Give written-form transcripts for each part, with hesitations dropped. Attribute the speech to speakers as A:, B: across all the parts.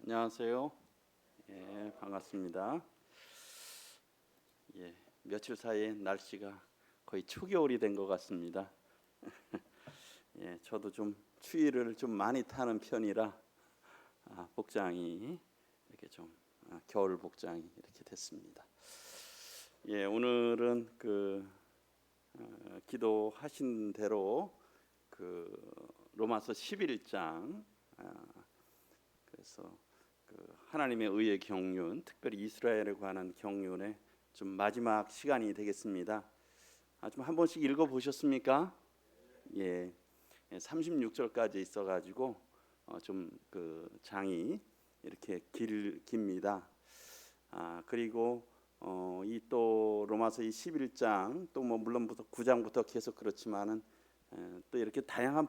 A: 안녕하세요. 반갑습니다. 며칠 사이에 날씨가 거의 초겨울이 된 것 같습니다. 저도 좀 추위를 좀 많이 타는 편이라 복장이 이렇게 좀 겨울 복장이 이렇게 됐습니다. 오늘은 기도하신 대로 로마서 11장 그래서 하나님의 의의 경륜, 특별히 이스라엘에 관한 경륜의 좀 마지막 시간이 되겠습니다. 좀 한 번씩 읽어 보셨습니까? 36절까지 있어가지고 좀 장이 이렇게 깁니다. 그리고 이 또 로마서 이 11장 또 뭐 물론부터 9장부터 계속 그렇지만은 또 이렇게 다양한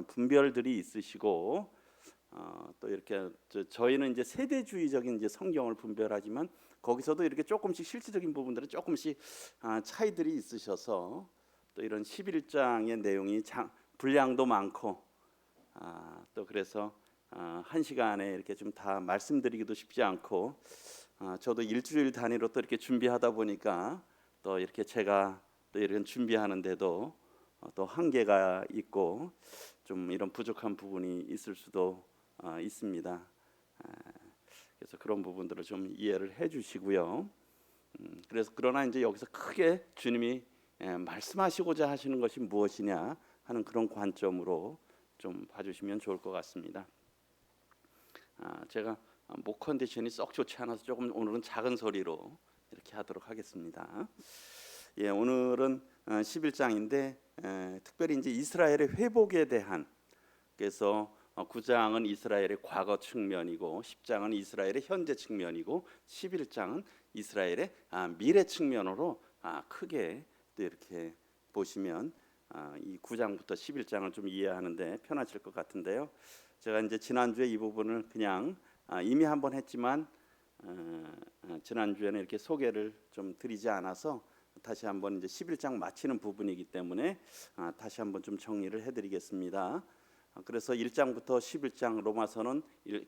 A: 분별들이 있으시고 또 이렇게 저희는 이제 세대주의적인 이제 성경을 분별하지만 거기서도 이렇게 조금씩 실질적인 부분들은 조금씩 차이들이 있으셔서 또 이런 11장의 내용이 분량도 많고 또 그래서 한 시간에 이렇게 좀 다 말씀드리기도 쉽지 않고 저도 일주일 단위로 또 이렇게 준비하다 보니까 또 이렇게 제가 또 이런 준비하는데도 또 한계가 있고 좀 이런 부족한 부분이 있을 수도 있습니다. 그래서 그런 부분들을 좀 이해를 해주시고요. 그래서 그러나 이제 여기서 크게 주님이 말씀하시고자 하시는 것이 무엇이냐 하는 그런 관점으로 좀 봐주시면 좋을 것 같습니다. 제가 목 컨디션이 썩 좋지 않아서 조금 오늘은 작은 소리로 이렇게 하도록 하겠습니다. 오늘은 11장인데 특별히 이제 이스라엘의 회복에 대한 그래서 9장은 이스라엘의 과거 측면이고 10장은 이스라엘의 현재 측면이고 11장은 이스라엘의 미래 측면으로 크게 또 이렇게 보시면 이 9장부터 11장을 좀 이해하는데 편하실 것 같은데요. 제가 이제 지난주에 이 부분을 그냥 이미 한번 했지만 지난주에는 이렇게 소개를 좀 드리지 않아서 다시 한번 이제 11장 마치는 부분이기 때문에 다시 한번 좀 정리를 해드리겠습니다. 그래서 1장부터 11장 로마서는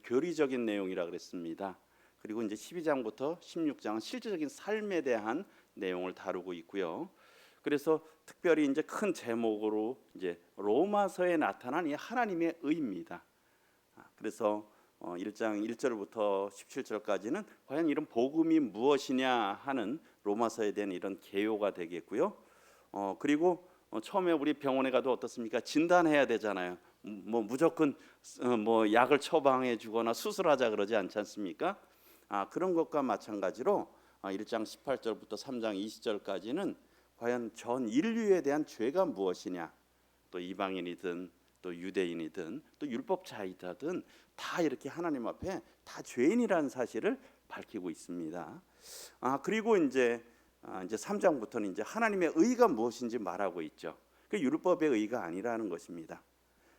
A: 교리적인 내용이라 그랬습니다. 그리고 이제 12장부터 16장은 실제적인 삶에 대한 내용을 다루고 있고요. 그래서 특별히 이제 큰 제목으로 이제 로마서에 나타난 이 하나님의 의입니다. 그래서 1장 1절부터 17절까지는 과연 이런 복음이 무엇이냐 하는 로마서에 대한 이런 개요가 되겠고요. 그리고 처음에 우리 병원에 가도 어떻습니까? 진단해야 되잖아요. 뭐 무조건 뭐 약을 처방해 주거나 수술하자 그러지 않지 않습니까? 그런 것과 마찬가지로 1장 18절부터 3장 20절까지는 과연 전 인류에 대한 죄가 무엇이냐, 또 이방인이든 또 유대인이든 또 율법자이든 다 이렇게 하나님 앞에 다 죄인이라는 사실을 밝히고 있습니다. 그리고 이제 3장부터는 이제 하나님의 의가 무엇인지 말하고 있죠. 그 율법의 의가 아니라는 것입니다.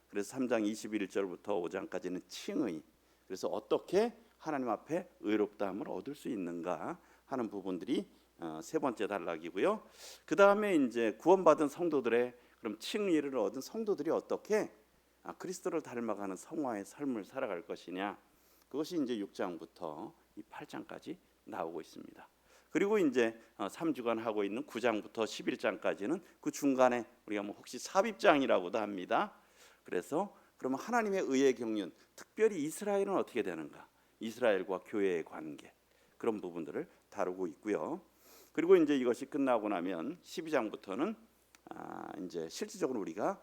A: 그래서 3장 21절부터 5장까지는 칭의. 그래서 어떻게 하나님 앞에 의롭다함을 얻을 수 있는가 하는 부분들이 세 번째 단락이고요. 그 다음에 이제 구원받은 성도들의 그럼 칭의를 얻은 성도들이 어떻게 그리스도를 닮아가는 성화의 삶을 살아갈 것이냐, 그것이 이제 6장부터 이 8장까지 나오고 있습니다. 그리고 이제 3주간 하고 있는 9장부터 11장까지는 그 중간에 우리가 뭐 혹시 삽입장이라고도 합니다. 그래서 그러면 하나님의 의의 경륜, 특별히 이스라엘은 어떻게 되는가, 이스라엘과 교회의 관계, 그런 부분들을 다루고 있고요. 그리고 이제 이것이 끝나고 나면 12장부터는 이제 실질적으로 우리가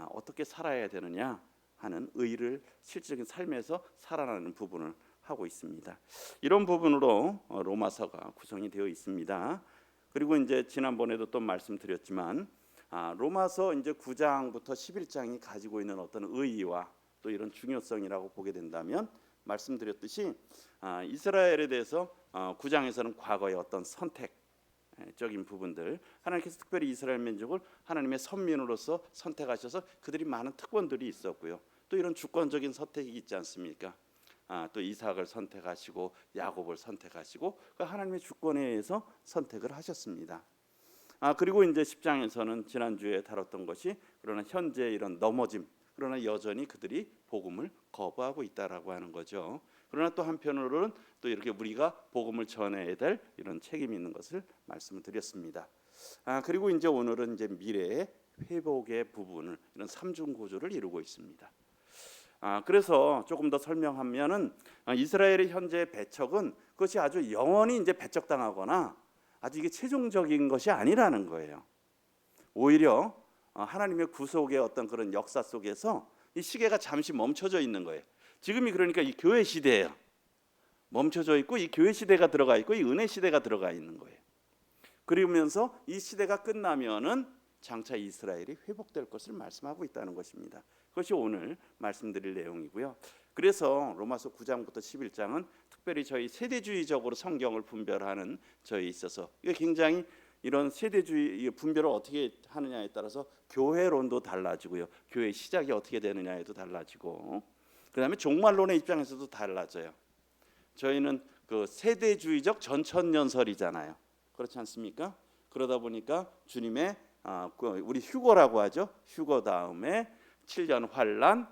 A: 어떻게 살아야 되느냐 하는 의를 실질적인 삶에서 살아나는 부분을 하고 있습니다. 이런 부분으로 로마서가 구성이 되어 있습니다. 그리고 이제 지난번에도 또 말씀드렸지만 로마서 이제 9장부터 11장이 가지고 있는 어떤 의의와 또 이런 중요성이라고 보게 된다면 말씀드렸듯이 이스라엘에 대해서 9장에서는 과거의 어떤 선택적인 부분들, 하나님께서 특별히 이스라엘 민족을 하나님의 선민으로서 선택하셔서 그들이 많은 특권들이 있었고요. 또 이런 주권적인 선택이 있지 않습니까? 또 이삭을 선택하시고 야곱을 선택하시고 그 하나님의 주권에 의해서 선택을 하셨습니다. 그리고 이제 10장에서는 지난주에 다뤘던 것이 그러나 현재 이런 넘어짐, 그러나 여전히 그들이 복음을 거부하고 있다라고 하는 거죠. 그러나 또 한편으로는 또 이렇게 우리가 복음을 전해야 될 이런 책임이 있는 것을 말씀을 드렸습니다. 그리고 이제 오늘은 이제 미래의 회복의 부분을 이런 삼중 구조를 이루고 있습니다. 그래서 조금 더 설명하면은 이스라엘의 현재 배척은 그것이 아주 영원히 이제 배척당하거나 아주 이게 최종적인 것이 아니라는 거예요. 오히려 하나님의 구속의 어떤 그런 역사 속에서 이 시계가 잠시 멈춰져 있는 거예요. 지금이 그러니까 이 교회 시대예요. 멈춰져 있고 이 교회 시대가 들어가 있고 이 은혜 시대가 들어가 있는 거예요. 그러면서 이 시대가 끝나면은 장차 이스라엘이 회복될 것을 말씀하고 있다는 것입니다. 그것이 오늘 말씀드릴 내용이고요. 그래서 로마서 9장부터 11장은 특별히 저희 세대주의적으로 성경을 분별하는 저희 있어서 이게 굉장히 이런 세대주의 분별을 어떻게 하느냐에 따라서 교회론도 달라지고요. 교회 시작이 어떻게 되느냐에도 달라지고 그다음에 종말론의 입장에서도 달라져요. 저희는 그 세대주의적 전천년설이잖아요. 그렇지 않습니까? 그러다 보니까 주님의 우리 휴거라고 하죠. 휴거 다음에 7년 환란,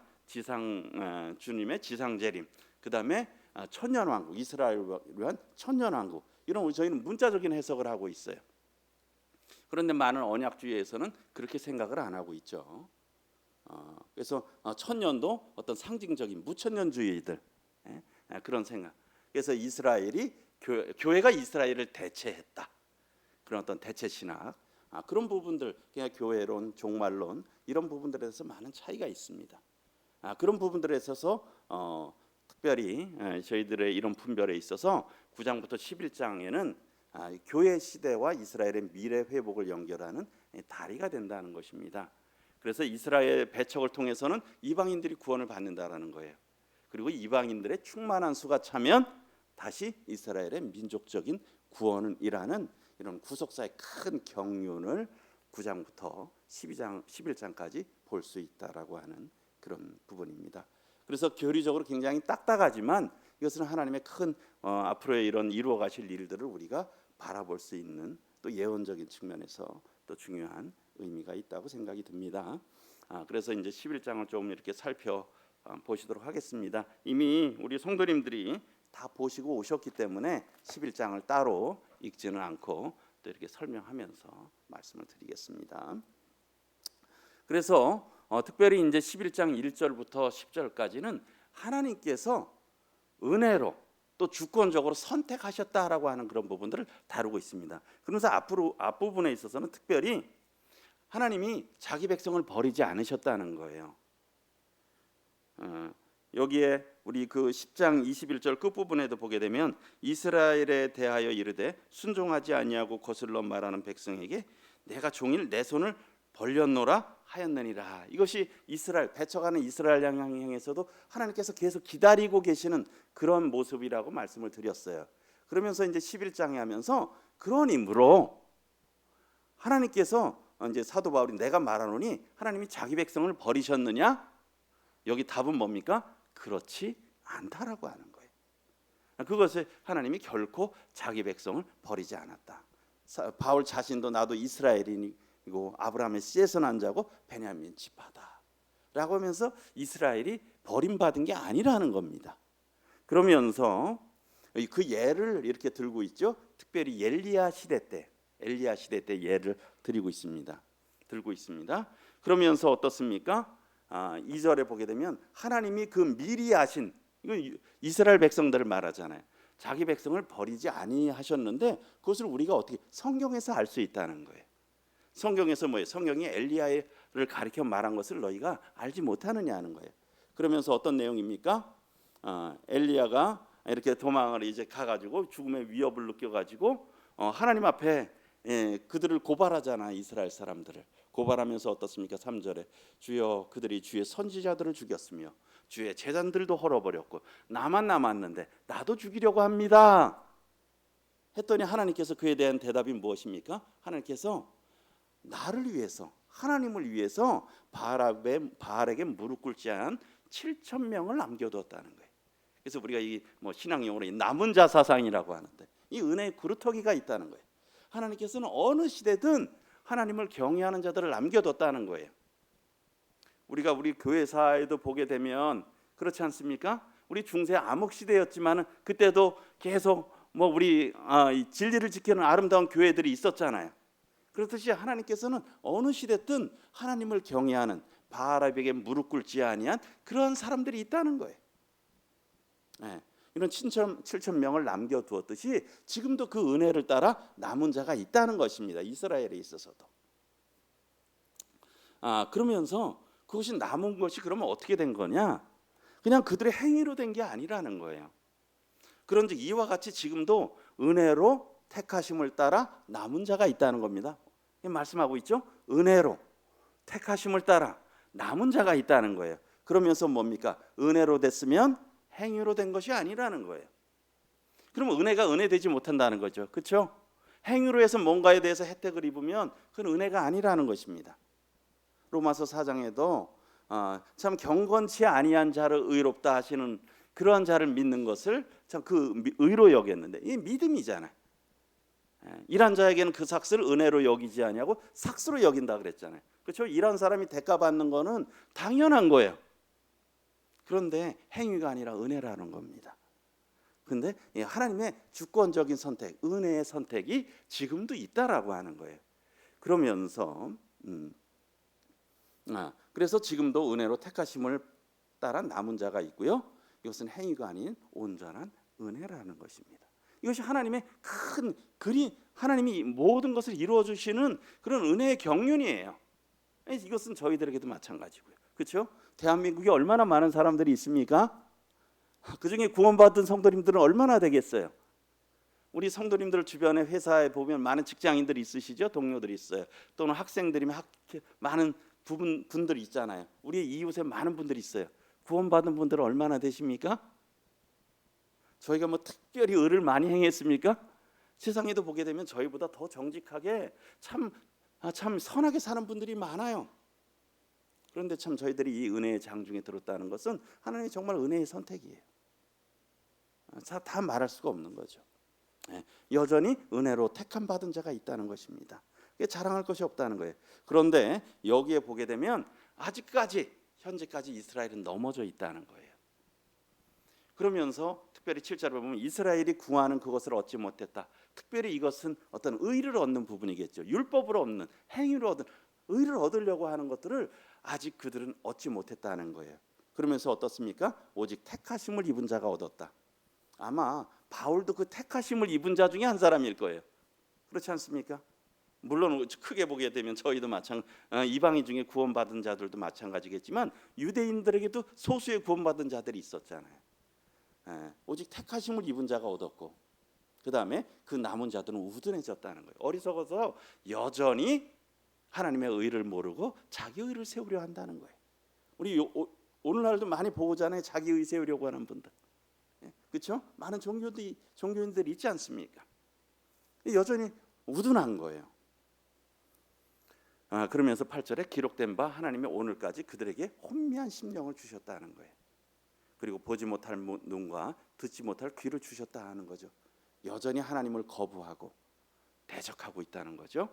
A: 주님의 지상재림, 그다음에 천년왕국, 이스라엘을 위한 천년왕국 이런 저희는 문자적인 해석을 하고 있어요. 그런데 많은 언약주의에서는 그렇게 생각을 안 하고 있죠. 그래서 천년도 어떤 상징적인 무천년주의들 그런 생각. 그래서 이스라엘이 교회가 이스라엘을 대체했다. 그런 어떤 대체 신학 그런 부분들, 그냥 교회론, 종말론 이런 부분들에 대해서 많은 차이가 있습니다. 그런 부분들에 있어서 특별히 저희들의 이런 분별에 있어서 9장부터 11장에는 교회 시대와 이스라엘의 미래 회복을 연결하는 다리가 된다는 것입니다. 그래서 이스라엘 배척을 통해서는 이방인들이 구원을 받는다라는 거예요. 그리고 이방인들의 충만한 수가 차면 다시 이스라엘의 민족적인 구원이라는 이런 구속사의 큰 경륜을 9장부터 11장까지 볼 수 있다라고 하는 그런 부분입니다. 그래서 교리적으로 굉장히 딱딱하지만 이것은 하나님의 큰 앞으로의 이런 이루어 가실 일들을 우리가 바라볼 수 있는 또 예언적인 측면에서 또 중요한 의미가 있다고 생각이 듭니다. 그래서 이제 11장을 좀 이렇게 살펴보시도록 하겠습니다. 이미 우리 성도님들이 다 보시고 오셨기 때문에 11장을 따로 읽지는 않고 또 이렇게 설명하면서 말씀을 드리겠습니다. 그래서 특별히 이제 11장 1절부터 10절까지는 하나님께서 은혜로 또 주권적으로 선택하셨다라고 하는 그런 부분들을 다루고 있습니다. 그러면서 앞부분에 있어서는 특별히 하나님이 자기 백성을 버리지 않으셨다는 거예요. 여기에 우리 그 10장 21절 끝부분에도 보게 되면 이스라엘에 대하여 이르되 순종하지 아니하고 거슬러 말하는 백성에게 내가 종일 내 손을 벌렸노라 하였느니라. 이것이 이스라엘 배척하는 이스라엘 향해서도 하나님께서 계속 기다리고 계시는 그런 모습이라고 말씀을 드렸어요. 그러면서 이제 11장에 하면서 그런 임무로 하나님께서 이제 사도 바울이 내가 말하노니 하나님이 자기 백성을 버리셨느냐? 여기 답은 뭡니까? 그렇지 않다라고 하는 거예요. 그것을 하나님이 결코 자기 백성을 버리지 않았다. 바울 자신도 나도 이스라엘인이고 아브라함의 씨에서 난 자고 베냐민 지파다 라고 하면서 이스라엘이 버림받은 게 아니라는 겁니다. 그러면서 그 예를 이렇게 들고 있죠. 특별히 엘리야 시대 때 예를 들고 있습니다. 그러면서 어떻습니까? 2절에 보게 되면 하나님이 그 미리 아신, 이거 이스라엘 백성들을 말하잖아요. 자기 백성을 버리지 아니하셨는데 그것을 우리가 어떻게 성경에서 알 수 있다는 거예요. 성경에서 뭐예요? 성경이 엘리야를 가리켜 말한 것을 너희가 알지 못하느냐 하는 거예요. 그러면서 어떤 내용입니까? 엘리야가 이렇게 도망을 이제 가가지고 죽음의 위협을 느껴가지고 하나님 앞에 그들을 고발하잖아. 이스라엘 사람들을 고발하면서 어떻습니까? 3절에 주여 그들이 주의 선지자들을 죽였으며 주의 제단들도 헐어버렸고 나만 남았는데 나도 죽이려고 합니다 했더니 하나님께서 그에 대한 대답이 무엇입니까? 하나님께서 나를 위해서 하나님을 위해서 바알에게 무릎 꿇지 않은 7,000명을 남겨두었다는 거예요. 그래서 우리가 이 신앙 용어로 남은 자 사상이라고 하는데 이 은혜의 그루터기가 있다는 거예요. 하나님께서는 어느 시대든 하나님을 경외하는 자들을 남겨뒀다는 거예요. 우리가 우리 교회사에도 보게 되면 그렇지 않습니까? 우리 중세 암흑 시대였지만은 그때도 계속 뭐 우리 이 진리를 지키는 아름다운 교회들이 있었잖아요. 그렇듯이 하나님께서는 어느 시대든 하나님을 경외하는 바알에게 무릎 꿇지 아니한 그런 사람들이 있다는 거예요. 네. 이런 7천 명을 남겨두었듯이 지금도 그 은혜를 따라 남은 자가 있다는 것입니다. 이스라엘에 있어서도. 그러면서 그것이 남은 것이 그러면 어떻게 된 거냐? 그냥 그들의 행위로 된 게 아니라는 거예요. 그런즉 이와 같이 지금도 은혜로 택하심을 따라 남은 자가 있다는 겁니다. 말씀하고 있죠? 은혜로 택하심을 따라 남은 자가 있다는 거예요. 그러면서 뭡니까? 은혜로 됐으면 행위로 된 것이 아니라는 거예요. 그러면 은혜가 은혜 되지 못한다는 거죠. 그렇죠? 행위로 해서 뭔가에 대해서 혜택을 입으면 그건 은혜가 아니라는 것입니다. 로마서 4장에도 참 경건치 아니한 자를 의롭다 하시는 그러한 자를 믿는 것을 참 그 의로 여겼는데 이 믿음이잖아요. 일한 자에게는 그 삭스를 은혜로 여기지 아니하고 삭스로 여긴다 그랬잖아요. 그렇죠? 일한 사람이 대가 받는 거는 당연한 거예요. 그런데 행위가 아니라 은혜라는 겁니다. 그런데 하나님의 주권적인 선택, 은혜의 선택이 지금도 있다라고 하는 거예요. 그러면서 그래서 지금도 은혜로 택하심을 따라 남은 자가 있고요. 이것은 행위가 아닌 온전한 은혜라는 것입니다. 이것이 하나님의 큰 그림, 하나님이 모든 것을 이루어 주시는 그런 은혜의 경륜이에요. 이것은 저희들에게도 마찬가지고요. 그렇죠? 대한민국에 얼마나 많은 사람들이 있습니까? 그중에 구원받은 성도님들은 얼마나 되겠어요? 우리 성도님들 주변에 회사에 보면 많은 직장인들이 있으시죠? 동료들이 있어요. 또는 학생들이면 많은 분들이 있잖아요. 우리 이웃에 많은 분들이 있어요. 구원받은 분들은 얼마나 되십니까? 저희가 뭐 특별히 의를 많이 행했습니까? 세상에도 보게 되면 저희보다 더 정직하게 참 선하게 사는 분들이 많아요. 그런데 참 저희들이 이 은혜의 장중에 들었다는 것은 하나님의 정말 은혜의 선택이에요. 다 말할 수가 없는 거죠. 여전히 은혜로 택함 받은 자가 있다는 것입니다. 자랑할 것이 없다는 거예요. 그런데 여기에 보게 되면 아직까지 현재까지 이스라엘은 넘어져 있다는 거예요. 그러면서 특별히 7절을 보면 이스라엘이 구하는 그것을 얻지 못했다. 특별히 이것은 어떤 의를 얻는 부분이겠죠. 율법으로 얻는, 행위로 얻는 의를 얻으려고 하는 것들을 아직 그들은 얻지 못했다는 거예요. 그러면서 어떻습니까? 오직 택하심을 입은 자가 얻었다. 아마 바울도 그 택하심을 입은 자 중에 한 사람일 거예요. 그렇지 않습니까? 물론 크게 보게 되면 저희도 이방인 중에 구원받은 자들도 마찬가지겠지만 유대인들에게도 소수의 구원받은 자들이 있었잖아요. 오직 택하심을 입은 자가 얻었고 그 다음에 그 남은 자들은 우둔해졌다는 거예요. 어리석어서 여전히 하나님의 의를 모르고 자기 의를 세우려 한다는 거예요. 우리 오늘날도 많이 보잖아요. 자기 의 세우려고 하는 분들. 그렇죠? 많은 종교인들이 있지 않습니까? 여전히 우둔한 거예요. 그러면서 8절에 기록된 바 하나님의 오늘까지 그들에게 혼미한 심령을 주셨다는 거예요. 그리고 보지 못할 눈과 듣지 못할 귀를 주셨다 하는 거죠. 여전히 하나님을 거부하고 대적하고 있다는 거죠.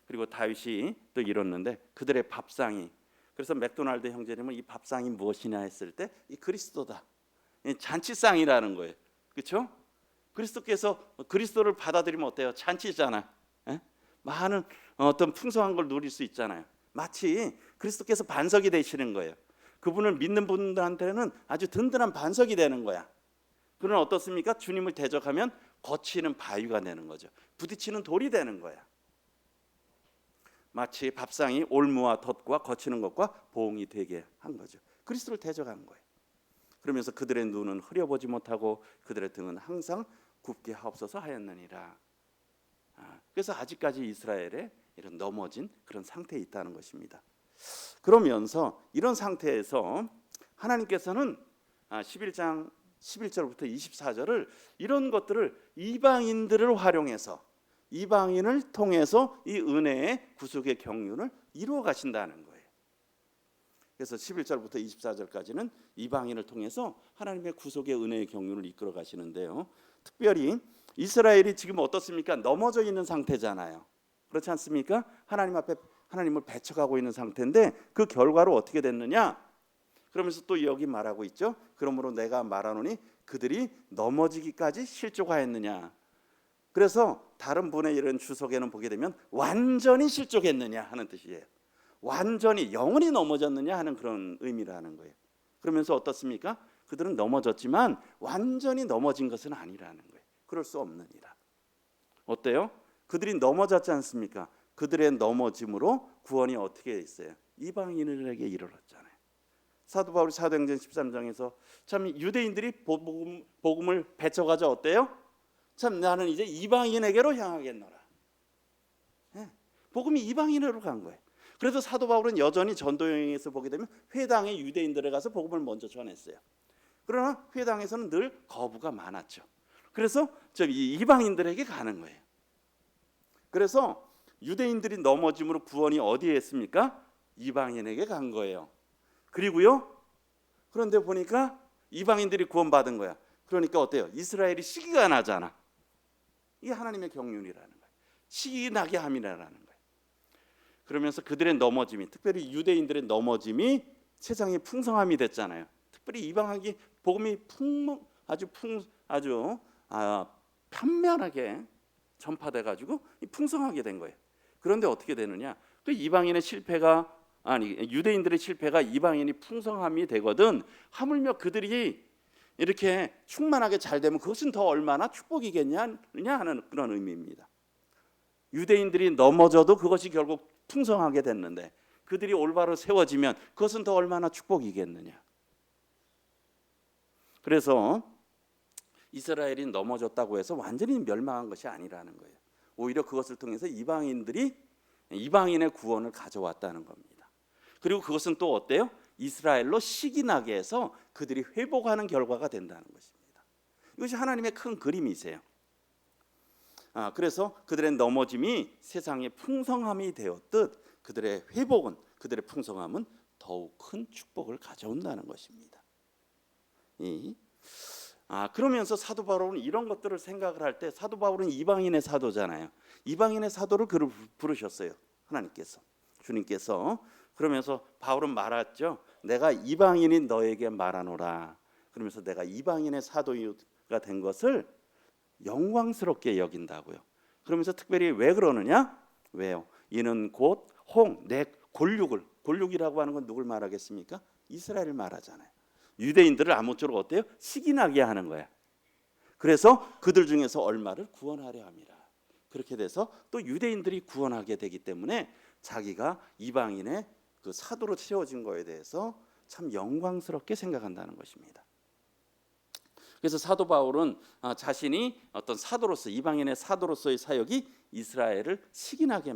A: 그리고 다윗이 또 이뤘는데 그들의 밥상이, 그래서 맥도날드 형제님은 이 밥상이 무엇이냐 했을 때 이 그리스도다, 잔치상이라는 거예요. 그렇죠? 그리스도를 받아들이면 어때요? 잔치잖아. 많은 어떤 풍성한 걸 누릴 수 있잖아요. 마치 그리스도께서 반석이 되시는 거예요. 그분을 믿는 분들한테는 아주 든든한 반석이 되는 거야. 그는 어떻습니까? 주님을 대적하면 거치는 바위가 되는 거죠. 부딪히는 돌이 되는 거야. 마치 밥상이 올무와 덫과 거치는 것과 보응이 되게 한 거죠. 그리스도를 대적하는 거예요. 그러면서 그들의 눈은 흐려보지 못하고 그들의 등은 항상 굽게 하옵소서 하였느니라. 그래서 아직까지 이스라엘에 이런 넘어진 그런 상태에 있다는 것입니다. 그러면서 이런 상태에서 하나님께서는 11장 11절부터 24절을 이런 것들을 이방인들을 활용해서 이방인을 통해서 이 은혜의 구속의 경륜을 이루어 가신다는 거예요. 그래서 11절부터 24절까지는 이방인을 통해서 하나님의 구속의 은혜의 경륜을 이끌어 가시는데요. 특별히 이스라엘이 지금 어떻습니까? 넘어져 있는 상태잖아요. 그렇지 않습니까? 하나님 앞에 하나님을 배척하고 있는 상태인데 그 결과로 어떻게 됐느냐? 그러면서 또 여기 말하고 있죠. 그러므로 내가 말하노니 그들이 넘어지기까지 실족하였느냐. 그래서 다른 분의 이런 주석에는 보게 되면 완전히 실족했느냐 하는 뜻이에요. 완전히 영원히 넘어졌느냐 하는 그런 의미라는 거예요. 그러면서 어떻습니까? 그들은 넘어졌지만 완전히 넘어진 것은 아니라는 거예요. 그럴 수 없느니라. 어때요? 그들이 넘어졌지 않습니까? 그들의 넘어짐으로 구원이 어떻게 있어요? 이방인들에게 이르렀잖아요. 사도 바울이 사도행전 13장에서 참 유대인들이 복음을 배척하자 어때요? 참 나는 이제 이방인에게로 향하겠노라. 네. 복음이 이방인으로 간 거예요. 그래서 사도 바울은 여전히 전도 여행에서 보게 되면 회당의 유대인들에 가서 복음을 먼저 전했어요. 그러나 회당에서는 늘 거부가 많았죠. 그래서 이방인들에게 가는 거예요. 그래서 유대인들이 넘어짐으로 구원이 어디에 있습니까? 이방인에게 간 거예요. 그리고요. 그런데 보니까 이방인들이 구원받은 거야. 그러니까 어때요? 이스라엘이 시기가 나잖아. 이게 하나님의 경륜이라는 거예요. 시기 나게 함이라는 거예요. 그러면서 그들의 넘어짐이, 특별히 유대인들의 넘어짐이 세상의 풍성함이 됐잖아요. 특별히 이방학이 복음이 아주 편면하게 전파돼 가지고 풍성하게 된 거예요. 그런데 어떻게 되느냐? 그 이방인의 실패가 유대인들의 실패가 이방인이 풍성함이 되거든. 하물며 그들이 이렇게 충만하게 잘 되면 그것은 더 얼마나 축복이겠냐 하는 그런 의미입니다. 유대인들이 넘어져도 그것이 결국 풍성하게 됐는데 그들이 올바로 세워지면 그것은 더 얼마나 축복이겠느냐. 그래서 이스라엘이 넘어졌다고 해서 완전히 멸망한 것이 아니라는 거예요. 오히려 그것을 통해서 이방인의 구원을 가져왔다는 겁니다. 그리고 그것은 또 어때요? 이스라엘로 시기나게 해서 그들이 회복하는 결과가 된다는 것입니다. 이것이 하나님의 큰 그림이세요. 그래서 그들의 넘어짐이 세상의 풍성함이 되었듯 그들의 회복은, 그들의 풍성함은 더욱 큰 축복을 가져온다는 것입니다. 그러면서 사도 바울은 이런 것들을 생각을 할 때, 사도 바울은 이방인의 사도잖아요. 이방인의 사도를 부르셨어요. 하나님께서, 주님께서. 그러면서 바울은 말했죠. 내가 이방인인 너에게 말하노라. 그러면서 내가 이방인의 사도가 된 것을 영광스럽게 여긴다고요. 그러면서 특별히 왜 그러느냐? 왜요? 이는 곧 내 골육이라고 하는 건 누굴 말하겠습니까? 이스라엘을 말하잖아요. 유대인들을 아무쪼록 어때요? 시기나게 하는 거야. 그래서 그들 중에서 얼마를 구원하려 함이라. 그렇게 돼서 또 유대인들이 구원하게 되기 때문에 자기가 이방인의 그 사도로 세워진 거에 대해서 참 영광스럽게 생각한다는 것입니다. 그래서 사도 바울은 자신이 어떤 사도로서, 이방인의 사도로서의 사역이 이스라엘을 시기나게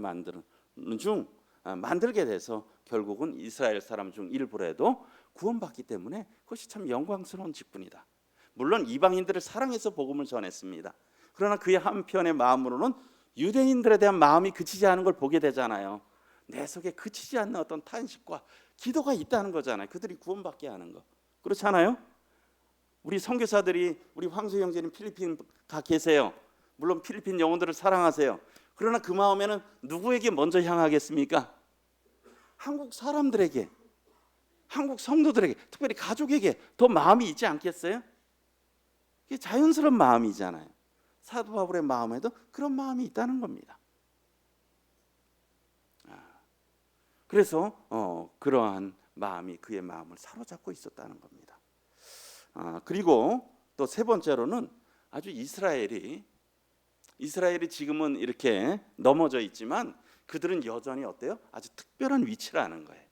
A: 만들게 돼서 결국은 이스라엘 사람 중 일부라도 구원받기 때문에 그것이 참 영광스러운 직분이다. 물론 이방인들을 사랑해서 복음을 전했습니다. 그러나 그의 한편의 마음으로는 유대인들에 대한 마음이 그치지 않은 걸 보게 되잖아요. 내 속에 그치지 않는 어떤 탄식과 기도가 있다는 거잖아요. 그들이 구원받게 하는 거. 그렇잖아요. 우리 선교사들이, 우리 황수 형제님 필리핀 가 계세요. 물론 필리핀 영혼들을 사랑하세요. 그러나 그 마음에는 누구에게 먼저 향하겠습니까? 한국 사람들에게, 한국 성도들에게, 특별히 가족에게 더 마음이 있지 않겠어요? 이게 자연스러운 마음이잖아요. 사도 바울의 마음에도 그런 마음이 있다는 겁니다. 그래서 그러한 마음이 그의 마음을 사로잡고 있었다는 겁니다. 그리고 또 세 번째로는 아주 이스라엘이 지금은 이렇게 넘어져 있지만 그들은 여전히 어때요? 아주 특별한 위치라는 거예요.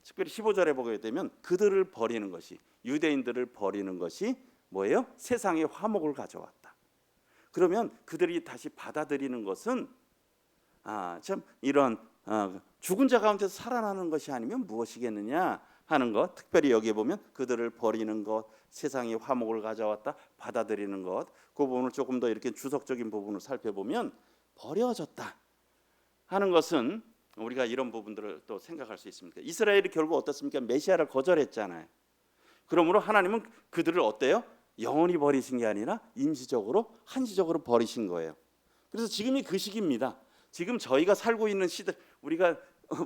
A: 특별히 15절에 보게 되면 그들을 버리는 것이, 유대인들을 버리는 것이 뭐예요? 세상의 화목을 가져왔다. 그러면 그들이 다시 받아들이는 것은 참 이런 죽은 자 가운데서 살아나는 것이 아니면 무엇이겠느냐 하는 것. 특별히 여기에 보면 그들을 버리는 것, 세상의 화목을 가져왔다, 받아들이는 것, 그 부분을 조금 더 이렇게 주석적인 부분을 살펴보면 버려졌다 하는 것은 우리가 이런 부분들을 또 생각할 수 있습니다. 이스라엘이 결국 어떻습니까? 메시아를 거절했잖아요. 그러므로 하나님은 그들을 어때요? 영원히 버리신 게 아니라 임시적으로, 한시적으로 버리신 거예요. 그래서 지금이 그 시기입니다. 지금 저희가 살고 있는 시대, 우리가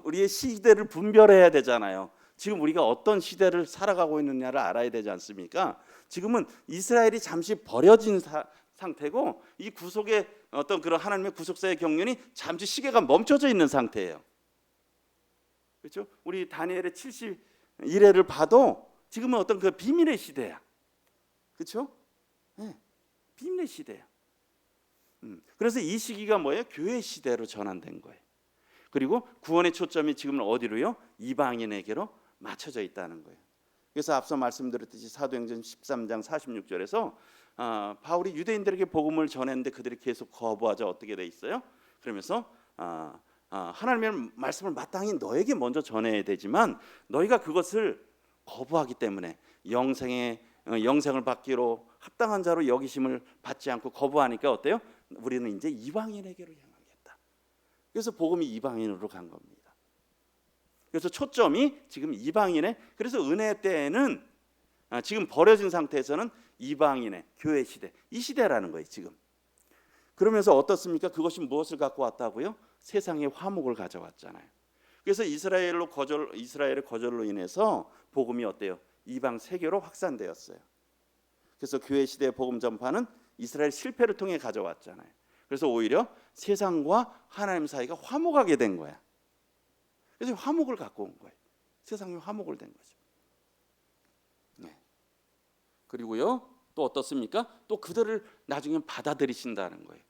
A: 우리의 시대를 분별해야 되잖아요. 지금 우리가 어떤 시대를 살아가고 있느냐를 알아야 되지 않습니까? 지금은 이스라엘이 잠시 버려진 상태고, 이 구속의 어떤 그런 하나님의 구속사의 경륜이 잠시 시계가 멈춰져 있는 상태예요. 그렇죠? 우리 다니엘의 71회를 봐도 지금은 어떤 그 비밀의 시대야. 그렇죠? 네, 비밀의 시대야. 그래서 이 시기가 뭐예요? 교회 시대로 전환된 거예요. 그리고 구원의 초점이 지금은 어디로요? 이방인에게로 맞춰져 있다는 거예요. 그래서 앞서 말씀드렸듯이 사도행전 13장 46절에서 바울이 유대인들에게 복음을 전했는데 그들이 계속 거부하자 어떻게 돼 있어요? 그러면서 하나님의 말씀을 마땅히 너에게 먼저 전해야 되지만 너희가 그것을 거부하기 때문에 영생을 받기로 합당한 자로 여기심을 받지 않고 거부하니까 어때요? 우리는 이제 이방인에게로 향하겠다. 그래서 복음이 이방인으로 간 겁니다. 그래서 초점이 지금 이방인의, 그래서 은혜 때에는 지금 버려진 상태에서는 이방인의 교회 시대, 이 시대라는 거예요 지금. 그러면서 어떻습니까? 그것이 무엇을 갖고 왔다고요? 세상의 화목을 가져왔잖아요. 그래서 이스라엘의 거절로 인해서 복음이 어때요? 이방 세계로 확산되었어요. 그래서 교회 시대의 복음 전파는 이스라엘 실패를 통해 가져왔잖아요. 그래서 오히려 세상과 하나님 사이가 화목하게 된 거야. 그래서 화목을 갖고 온 거예요. 세상에 화목을 된 거죠. 네. 그리고요 또 어떻습니까? 또 그들을 나중에 받아들이신다는 거예요.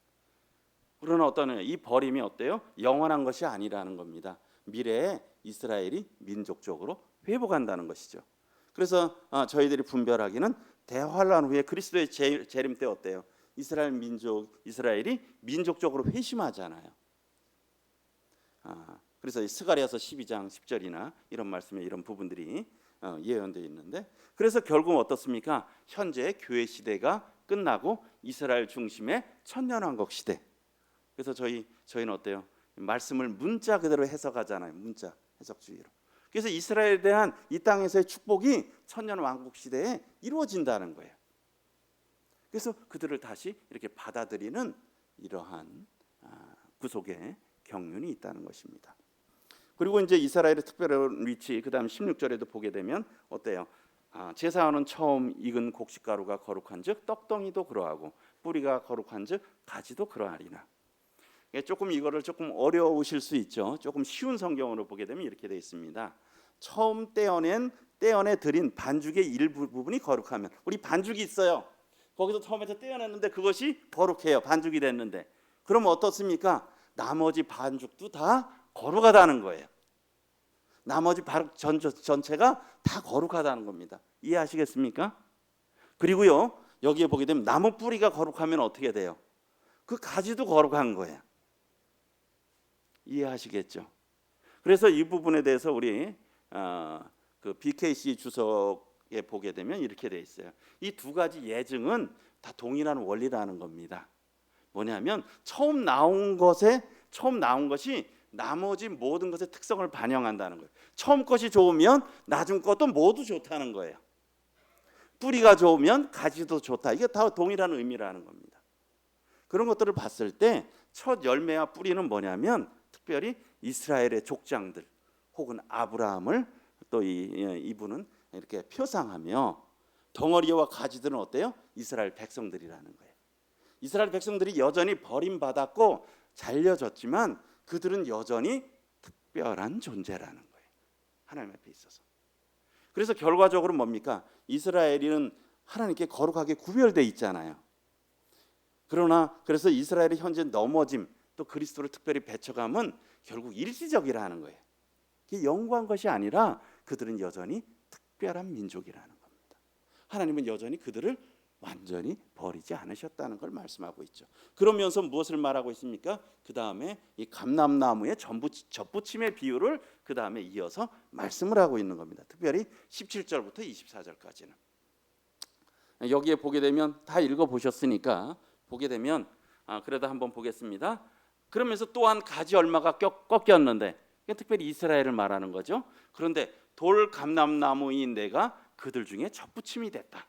A: 그러나 이 버림이 어때요? 영원한 것이 아니라는 겁니다. 미래에 이스라엘이 민족적으로 회복한다는 것이죠. 그래서 저희들이 분별하기는 대환란 후에 그리스도의 재림 때 어때요? 이스라엘이 민족적으로 회심하잖아요. 그래서 스가랴서 12장 10절이나 이런 말씀에 이런 부분들이 예언되어 있는데, 그래서 결국 어떻습니까? 현재 교회 시대가 끝나고 이스라엘 중심의 천년왕국 시대. 그래서 저희는 어때요? 말씀을 문자 그대로 해석하잖아요. 문자 해석주의로. 그래서 이스라엘에 대한 이 땅에서의 축복이 천년왕국 시대에 이루어진다는 거예요. 그래서 그들을 다시 이렇게 받아들이는 이러한 구속의 경륜이 있다는 것입니다. 그리고 이제 이스라엘의 특별한 위치, 그다음 16절에도 보게 되면 어때요? 제사하는 처음 익은 곡식가루가 거룩한즉 떡덩이도 그러하고 뿌리가 거룩한즉 가지도 그러하리나. 이거를 조금 어려우실 수 있죠. 조금 쉬운 성경으로 보게 되면 이렇게 되어 있습니다. 처음 떼어내 드린 반죽의 일부분이 거룩하면, 우리 반죽이 있어요. 거기서 처음에서 떼어냈는데 그것이 거룩해요. 반죽이 됐는데. 그럼 어떻습니까? 나머지 반죽도 다 거룩하다는 거예요. 나머지 반죽 전체가 다 거룩하다는 겁니다. 이해하시겠습니까? 그리고요 여기에 보게 되면 나무 뿌리가 거룩하면 어떻게 돼요? 그 가지도 거룩한 거예요. 이해하시겠죠? 그래서 이 부분에 대해서 우리 그 BKC 주석에 보게 되면 이렇게 돼 있어요. 이 두 가지 예증은 다 동일한 원리라는 겁니다. 뭐냐면 처음 나온 것이 나머지 모든 것의 특성을 반영한다는 거예요. 처음 것이 좋으면 나중 것도 모두 좋다는 거예요. 뿌리가 좋으면 가지도 좋다. 이게 다 동일한 의미라는 겁니다. 그런 것들을 봤을 때 첫 열매와 뿌리는 뭐냐면 특별히 이스라엘의 족장들 혹은 아브라함을 또 이분은 이렇게 표상하며, 덩어리와 가지들은 어때요? 이스라엘 백성들이라는 거예요. 이스라엘 백성들이 여전히 버림받았고 잘려졌지만 그들은 여전히 특별한 존재라는 거예요. 하나님 앞에 있어서. 그래서 결과적으로 뭡니까? 이스라엘은 하나님께 거룩하게 구별돼 있잖아요. 그래서 이스라엘의 현재 넘어짐, 또 그리스도를 특별히 배척함은 결국 일시적이라는 거예요. 이게 영구한 것이 아니라 그들은 여전히 특별한 민족이라는 겁니다. 하나님은 여전히 그들을 완전히 버리지 않으셨다는 걸 말씀하고 있죠. 그러면서 무엇을 말하고 있습니까? 그 다음에 이 감람나무의 접붙임의 비유를 그 다음에 이어서 말씀을 하고 있는 겁니다. 특별히 17절부터 24절까지는 여기에 보게 되면 다 읽어보셨으니까 보게 되면 그래도 한번 보겠습니다. 그러면서 또한 가지 얼마가 꺾였는데, 특별히 이스라엘을 말하는 거죠. 그런데 돌 감람나무인 내가 그들 중에 접붙임이 됐다.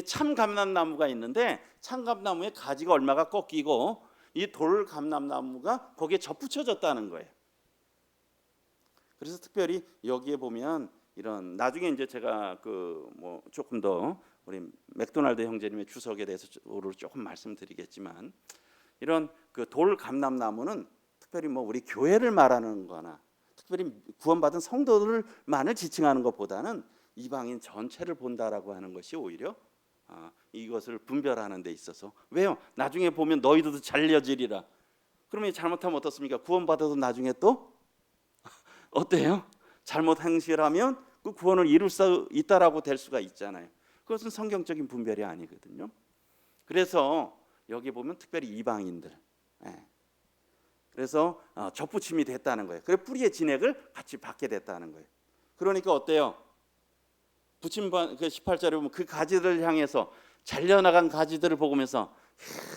A: 참 감람나무가 있는데 참 감람나무의 가지가 얼마가 꺾이고 이 돌 감람나무가 거기에 접붙여졌다는 거예요. 그래서 특별히 여기에 보면 이런 나중에 이제 제가 그 뭐 조금 더 우리 맥도날드 형제님의 주석에 대해서 조금 말씀드리겠지만 이런 그 돌 감람나무는 특별히 뭐 우리 교회를 말하는 거나 특별히 구원받은 성도들만을 지칭하는 것보다는 이방인 전체를 본다라고 하는 것이 오히려 이것을 분별하는 데 있어서 왜요? 나중에 보면 너희들도 잘려지리라. 그러면 잘못하면 어떻습니까? 구원받아도 나중에 또 어때요? 잘못 행실하면 그 구원을 이룰 수 있다라고 될 수가 있잖아요. 그것은 성경적인 분별이 아니거든요. 그래서 여기 보면 특별히 이방인들, 그래서 접붙임이 됐다는 거예요. 그래 뿌리의 진액을 같이 받게 됐다는 거예요. 그러니까 어때요? 부침반 그 18절에 보면 그 가지들을 향해서 잘려나간 가지들을 보면서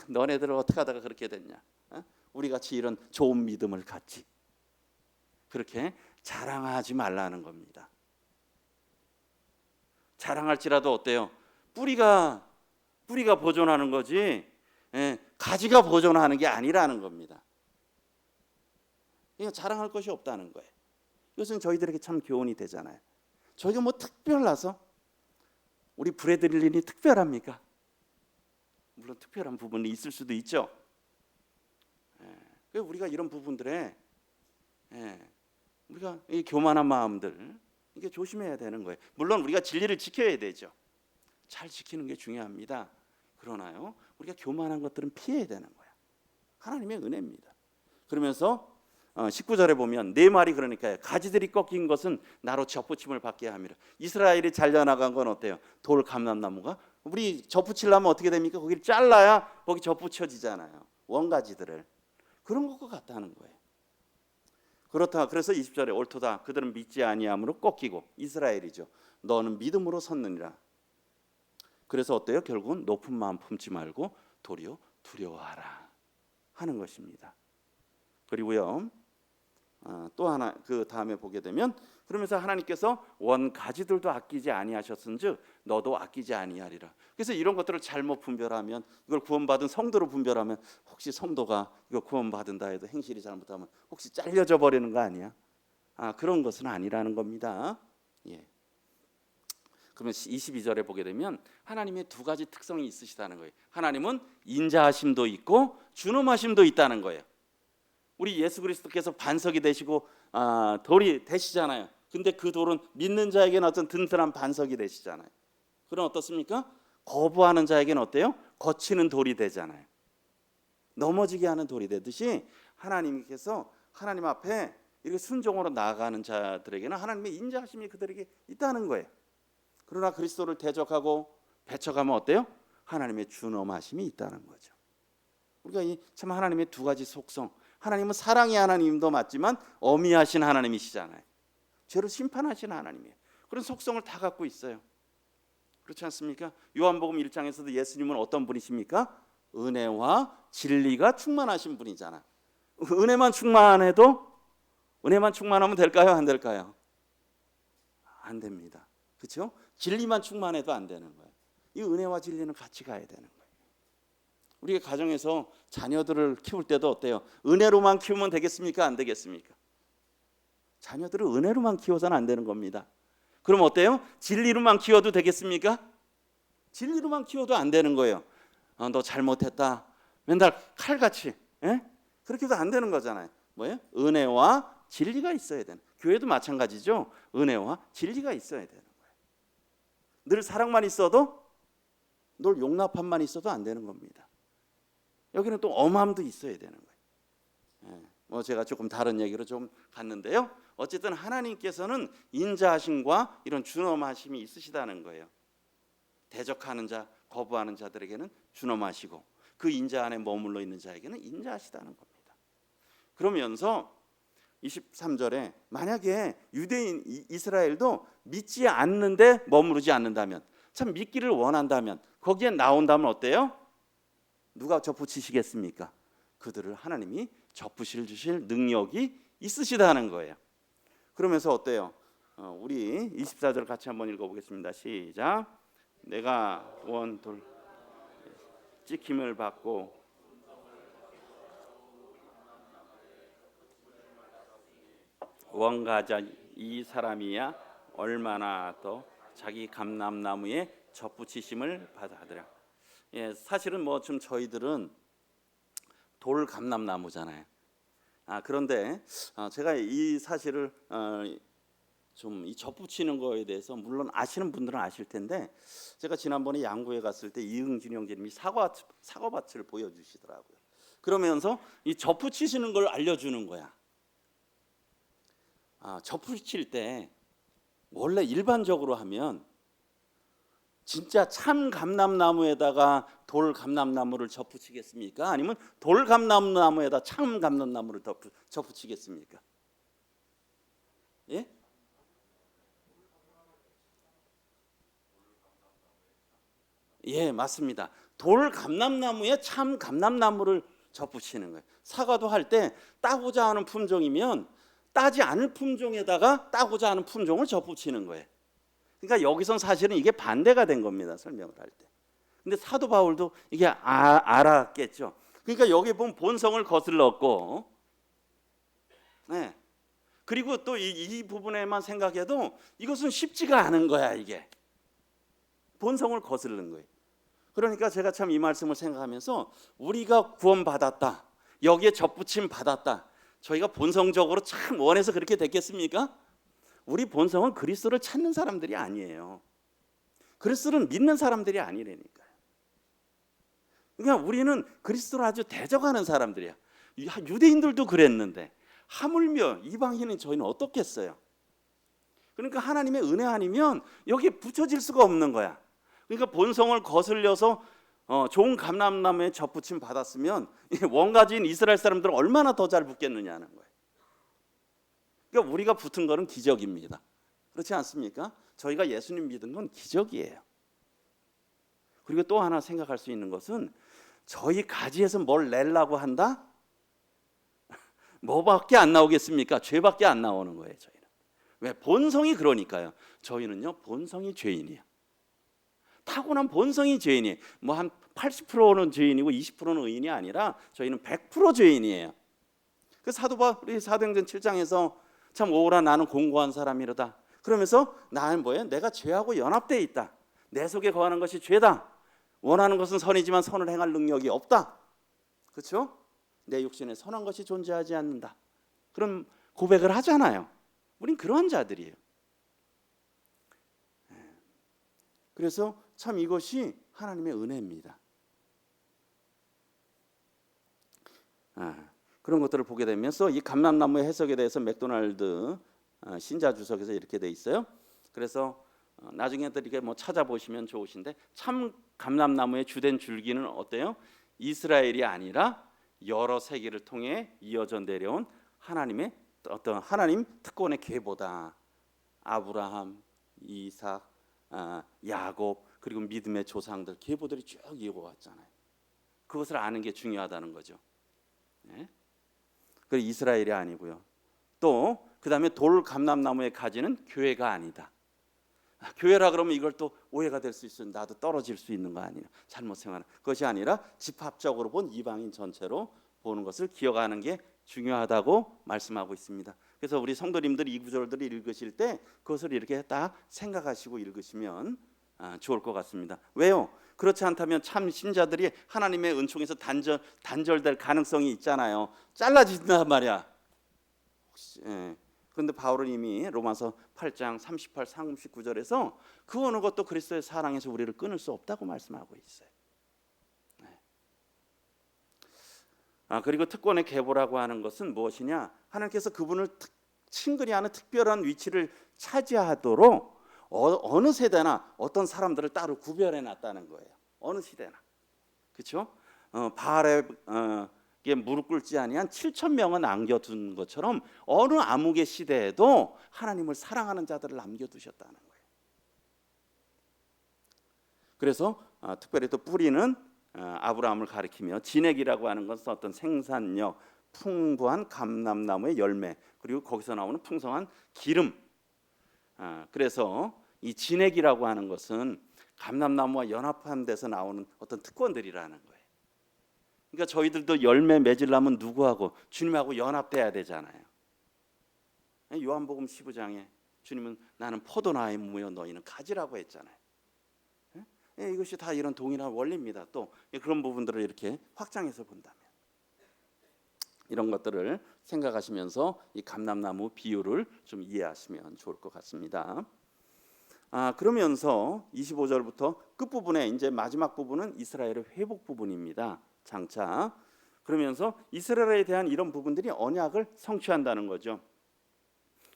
A: 너네들은 어떻게 하다가 그렇게 됐냐? 우리 같이 이런 좋은 믿음을 갖지. 그렇게 자랑하지 말라는 겁니다. 자랑할지라도 어때요? 뿌리가 보존하는 거지, 가지가 보존하는 게 아니라는 겁니다. 그러니까 자랑할 것이 없다는 거예요. 이것은 저희들에게 참 교훈이 되잖아요. 저희가 뭐 특별나서 우리 브래들린이 특별합니까? 물론 특별한 부분이 있을 수도 있죠. 우리가 이런 부분들에 우리가 이 교만한 마음들 이게 조심해야 되는 거예요. 물론 우리가 진리를 지켜야 되죠. 잘 지키는 게 중요합니다. 그러나요, 우리가 교만한 것들은 피해야 되는 거야. 하나님의 은혜입니다. 그러면서 19절에 보면 네 말이 그러니까요. 가지들이 꺾인 것은 나로 접붙임을 받게 함이라. 이스라엘이 잘려나간 건 어때요? 돌 감람나무가 우리 접붙이려면 어떻게 됩니까? 거기를 잘라야 거기 접붙여지잖아요. 원가지들을. 그런 것과 같다는 거예요. 그렇다. 그래서 20절에 옳도다. 그들은 믿지 아니함으로 꺾이고 이스라엘이죠. 너는 믿음으로 섰느니라. 그래서 어때요? 결국은 높은 마음 품지 말고 도리어 두려워하라 하는 것입니다. 그리고요, 또 하나 그 다음에 보게 되면 그러면서 하나님께서 원 가지들도 아끼지 아니하셨은즉 너도 아끼지 아니하리라. 그래서 이런 것들을 잘못 분별하면 이걸 구원받은 성도로 분별하면 혹시 성도가 이거 구원받은다 해도 행실이 잘못하면 혹시 잘려져 버리는 거 아니야? 그런 것은 아니라는 겁니다. 그러면 22절에 보게 되면 하나님의 두 가지 특성이 있으시다는 거예요. 하나님은 인자하심도 있고 준엄하심도 있다는 거예요. 우리 예수 그리스도께서 반석이 되시고 돌이 되시잖아요. 근데 그 돌은 믿는 자에게는 어떤 든든한 반석이 되시잖아요. 그럼 어떻습니까? 거부하는 자에게는 어때요? 거치는 돌이 되잖아요. 넘어지게 하는 돌이 되듯이 하나님께서 하나님 앞에 이렇게 순종으로 나아가는 자들에게는 하나님의 인자하심이 그들에게 있다는 거예요. 그러나 그리스도를 대적하고 배척하면 어때요? 하나님의 준엄하심이 있다는 거죠. 우리가 참 하나님의 두 가지 속성, 하나님은 사랑의 하나님도 맞지만 어미하신 하나님이시잖아요. 죄를 심판하신 하나님이에요. 그런 속성을 다 갖고 있어요. 그렇지 않습니까? 요한복음 1장에서도 예수님은 어떤 분이십니까? 은혜와 진리가 충만하신 분이잖아. 은혜만 충만하면 될까요? 안 될까요? 안 됩니다. 그렇죠? 진리만 충만해도 안 되는 거예요. 이 은혜와 진리는 같이 가야 되는 거예요. 우리가 가정에서 자녀들을 키울 때도 어때요? 은혜로만 키우면 되겠습니까? 안 되겠습니까? 자녀들을 은혜로만 키워서는 안 되는 겁니다. 그럼 어때요? 진리로만 키워도 되겠습니까? 진리로만 키워도 안 되는 거예요. 너 잘못했다. 맨날 칼같이 그렇게 해도 안 되는 거잖아요. 뭐예요? 은혜와 진리가 있어야 되는. 교회도 마찬가지죠. 은혜와 진리가 있어야 되는 거예요. 늘 사랑만 있어도, 늘 용납함만 있어도 안 되는 겁니다. 여기는 또 엄함도 있어야 되는 거예요. 제가 조금 다른 얘기로 좀 갔는데요. 어쨌든 하나님께서는 인자하심과 이런 준엄하심이 있으시다는 거예요. 대적하는 자, 거부하는 자들에게는 준엄하시고 그 인자 안에 머물러 있는 자에게는 인자하시다는 겁니다. 그러면서 23절에 만약에 유대인 이스라엘도 믿지 않는데 머무르지 않는다면, 참 믿기를 원한다면 거기에 나온다면 어때요? 누가 접붙이시겠습니까? 그들을 하나님이 접붙일 주실 능력이 있으시다는 거예요. 그러면서 어때요? 우리 24절 같이 한번 읽어보겠습니다. 시작. 내가 원돌 찍힘을 받고 원가자 이 사람이야 얼마나 더 자기 감람나무에 접붙이심을 받아들여. 예, 사실은 뭐 좀 저희들은 돌 감람나무잖아요. 그런데 제가 이 사실을 좀 이 접붙이는 거에 대해서 물론 아시는 분들은 아실 텐데, 제가 지난번에 양구에 갔을 때 이응진 형제님이 사과밭을 보여주시더라고요. 그러면서 이 접붙이시는 걸 알려주는 거야. 접붙일 때 원래 일반적으로 하면 진짜 참 감람나무에다가 돌 감람나무를 접붙이겠습니까? 아니면 돌 감람나무에다 참 감람나무를 접붙이겠습니까? 예? 예, 맞습니다. 돌 감람나무에 참 감람나무를 접붙이는 거예요. 사과도 할 때 따고자 하는 품종이면 따지 않을 품종에다가 따고자 하는 품종을 접붙이는 거예요. 그러니까 여기선 사실은 이게 반대가 된 겁니다. 설명을 할 때. 근데 사도 바울도 이게 알았겠죠. 그러니까 여기 보면 본성을 거슬렀고, 네. 그리고 또 이 부분에만 생각해도 이것은 쉽지가 않은 거야. 이게 본성을 거스르는 거예요. 그러니까 제가 참 이 말씀을 생각하면서 우리가 구원받았다, 여기에 접붙임 받았다, 저희가 본성적으로 참 원해서 그렇게 됐겠습니까? 우리 본성은 그리스도를 찾는 사람들이 아니에요. 그리스도를 믿는 사람들이 아니라니까요. 그러니까 우리는 그리스도를 아주 대적하는 사람들이야. 유대인들도 그랬는데 하물며 이방인은 저희는 어떻겠어요? 그러니까 하나님의 은혜 아니면 여기에 붙여질 수가 없는 거야. 그러니까 본성을 거슬려서 좋은 감람나무에 접붙임 받았으면 원가지인 이스라엘 사람들은 얼마나 더 잘 붙겠느냐는 거예요. 그러니까 우리가 붙은 거는 기적입니다. 그렇지 않습니까? 저희가 예수님 믿은 건 기적이에요. 그리고 또 하나 생각할 수 있는 것은 저희 가지에서 뭘 내려고 한다? 뭐밖에 안 나오겠습니까? 죄밖에 안 나오는 거예요. 저희는. 왜? 본성이 그러니까요. 저희는요 본성이 죄인이에요. 타고난 본성이 죄인이에요. 뭐 한 80%는 죄인이고 20%는 의인이 아니라 저희는 100% 죄인이에요. 그 사도 바울이 사도행전 7장에서 참 오라 나는 공고한 사람이로다. 그러면서 나는 뭐예요? 내가 죄하고 연합되어 있다. 내 속에 거하는 것이 죄다. 원하는 것은 선이지만 선을 행할 능력이 없다. 그렇죠? 내 육신에 선한 것이 존재하지 않는다. 그런 고백을 하잖아요. 우린 그러한 자들이에요. 그래서 참 이것이 하나님의 은혜입니다. 그런 것들을 보게 되면서 이 감람나무의 해석에 대해서 맥도날드 신자 주석에서 이렇게 돼 있어요. 그래서 나중에 이렇게 뭐 찾아보시면 좋으신데, 참 감람나무의 주된 줄기는 어때요? 이스라엘이 아니라 여러 세계를 통해 이어져 내려온 하나님의 어떤 하나님 특권의 계보다. 아브라함, 이삭, 야곱, 그리고 믿음의 조상들 계보들이 쭉 이어왔잖아요. 그것을 아는 게 중요하다는 거죠. 네? 그리고 이스라엘이 아니고요. 또 그다음에 돌 감람나무의 가지는 교회가 아니다. 교회라 그러면 이걸 또 오해가 될 수 있어요. 나도 떨어질 수 있는 거 아니냐, 잘못 생각하는 것이 아니라 집합적으로 본 이방인 전체로 보는 것을 기억하는 게 중요하다고 말씀하고 있습니다. 그래서 우리 성도님들이 이 구절들을 읽으실 때 그것을 이렇게 딱 생각하시고 읽으시면 좋을 것 같습니다. 왜요? 그렇지 않다면 참 신자들이 하나님의 은총에서 단절될 가능성이 있잖아요. 잘라진단 말이야. 그런데 바울은 이미 로마서 8장 38, 39절에서 그 어느 것도 그리스도의 사랑에서 우리를 끊을 수 없다고 말씀하고 있어요. 그리고 특권의 계보라고 하는 것은 무엇이냐? 하나님께서 그분을 친근히 하는 특별한 위치를 차지하도록 어느 세대나 어떤 사람들을 따로 구별해 놨다는 거예요. 어느 시대나. 그렇죠? 바알에 무릎 꿇지 아니한 7천 명은 남겨둔 것처럼 어느 암흑의 시대에도 하나님을 사랑하는 자들을 남겨두셨다는 거예요. 그래서 특별히 또 뿌리는 아브라함을 가리키며, 진액이라고 하는 것은 어떤 생산력, 풍부한 감람나무의 열매, 그리고 거기서 나오는 풍성한 기름. 그래서 이 진액이라고 하는 것은 감람나무와 연합한 데서 나오는 어떤 특권들이라는 거예요. 그러니까 저희들도 열매 맺으려면 누구하고? 주님하고 연합돼야 되잖아요. 요한복음 15장에 주님은 나는 포도나무의 무며 너희는 가지라고 했잖아요. 이것이 다 이런 동일한 원리입니다. 또 그런 부분들을 이렇게 확장해서 본다면 이런 것들을 생각하시면서 이 감람나무 비유를 좀 이해하시면 좋을 것 같습니다. 그러면서 25절부터 끝부분에 이제 마지막 부분은 이스라엘의 회복 부분입니다. 장차 그러면서 이스라엘에 대한 이런 부분들이 언약을 성취한다는 거죠.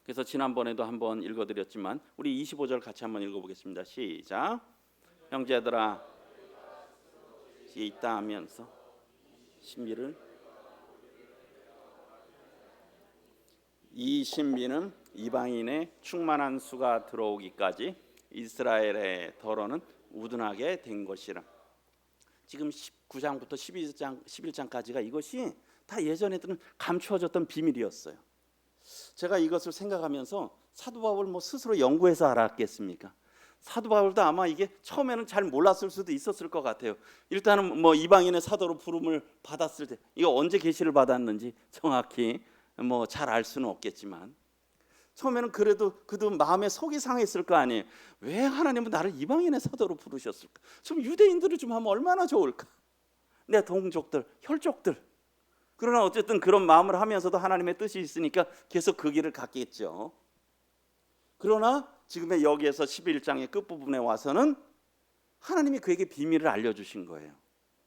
A: 그래서 지난번에도 한번 읽어드렸지만 우리 25절 같이 한번 읽어보겠습니다. 시작. 형제들아 있다 하면서 신비를 이 신비는 이방인의 충만한 수가 들어오기까지 이스라엘의 더러는 우둔하게 된 것이라. 지금 9장부터 11장까지가 이것이 다 예전에는 감추어졌던 비밀이었어요. 제가 이것을 생각하면서 사도 바울 스스로 연구해서 알았겠습니까? 사도 바울도 아마 이게 처음에는 잘 몰랐을 수도 있었을 것 같아요. 일단은 이방인의 사도로 부름을 받았을 때 이거 언제 계시를 받았는지 정확히 잘 알 수는 없겠지만 처음에는 그래도 마음에 속이 상했을 거 아니에요. 왜 하나님은 나를 이방인의 사도로 부르셨을까? 좀 유대인들을 좀 하면 얼마나 좋을까? 내 동족들, 혈족들. 그러나 어쨌든 그런 마음을 하면서도 하나님의 뜻이 있으니까 계속 그 길을 갔겠죠. 그러나 지금의 여기에서 11장의 끝부분에 와서는 하나님이 그에게 비밀을 알려주신 거예요.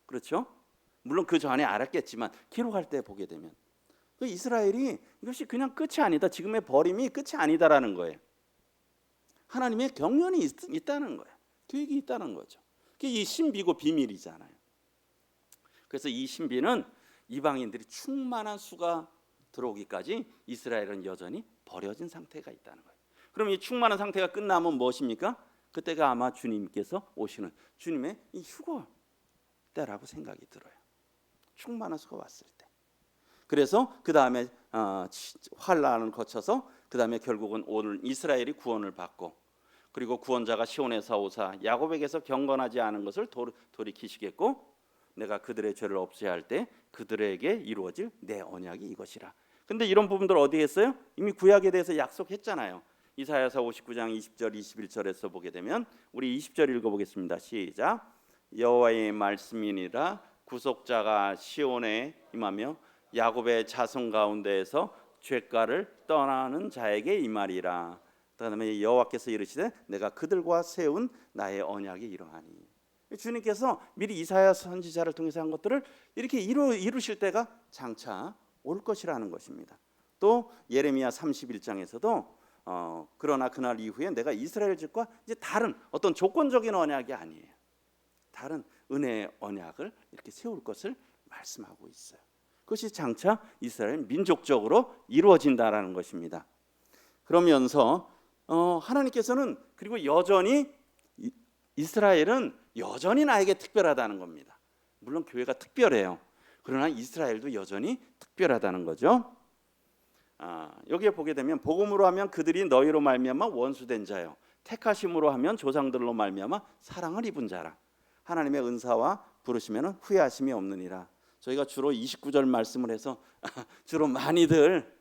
A: 그렇죠? 물론 그 전에 알았겠지만 기록할 때 보게 되면 이스라엘이 이것이 그냥 끝이 아니다. 지금의 버림이 끝이 아니다라는 거예요. 하나님의 경륜이 있다는 거예요. 계획이 있다는 거죠. 그게 이 신비고 비밀이잖아요. 그래서 이 신비는 이방인들이 충만한 수가 들어오기까지 이스라엘은 여전히 버려진 상태가 있다는 거예요. 그럼 이 충만한 상태가 끝나면 무엇입니까? 그때가 아마 주님께서 오시는 주님의 이 휴거 때라고 생각이 들어요. 충만한 수가 왔을 때. 그래서 그 다음에 환란을 거쳐서 그 다음에 결국은 오늘 이스라엘이 구원을 받고 그리고 구원자가 시온에서 오사 야곱에게서 경건하지 않은 것을 돌이키시겠고 내가 그들의 죄를 없애할 때 그들에게 이루어질 내 언약이 이것이라. 근데 이런 부분들 어디에 있어요? 이미 구약에 대해서 약속했잖아요. 이사야서 59장 20절 21절에서 보게 되면 우리 20절 읽어보겠습니다. 시작. 여호와의 말씀이니라 구속자가 시온에 임하며 야곱의 자손 가운데에서 죄가를 떠나는 자에게 임하리라. 그다음에 여호와께서 이르시되 내가 그들과 세운 나의 언약이 이러하니. 주님께서 미리 이사야 선지자를 통해서 한 것들을 이렇게 이루실 때가 장차 올 것이라는 것입니다. 또 예레미야 31장에서도 그러나 그날 이후에 내가 이스라엘 집과 이제 다른 어떤 조건적인 언약이 아니에요. 다른 은혜의 언약을 이렇게 세울 것을 말씀하고 있어요. 그것이 장차 이스라엘 민족적으로 이루어진다라는 것입니다. 그러면서 하나님께서는 그리고 여전히 이스라엘은 여전히 나에게 특별하다는 겁니다. 물론 교회가 특별해요. 그러나 이스라엘도 여전히 특별하다는 거죠. 여기에 보게 되면 복음으로 하면 그들이 너희로 말미암아 원수된 자요 택하심으로 하면 조상들로 말미암아 사랑을 입은 자라. 하나님의 은사와 부르시면 후회하심이 없느니라. 저희가 주로 29절 말씀을 해서 주로 많이들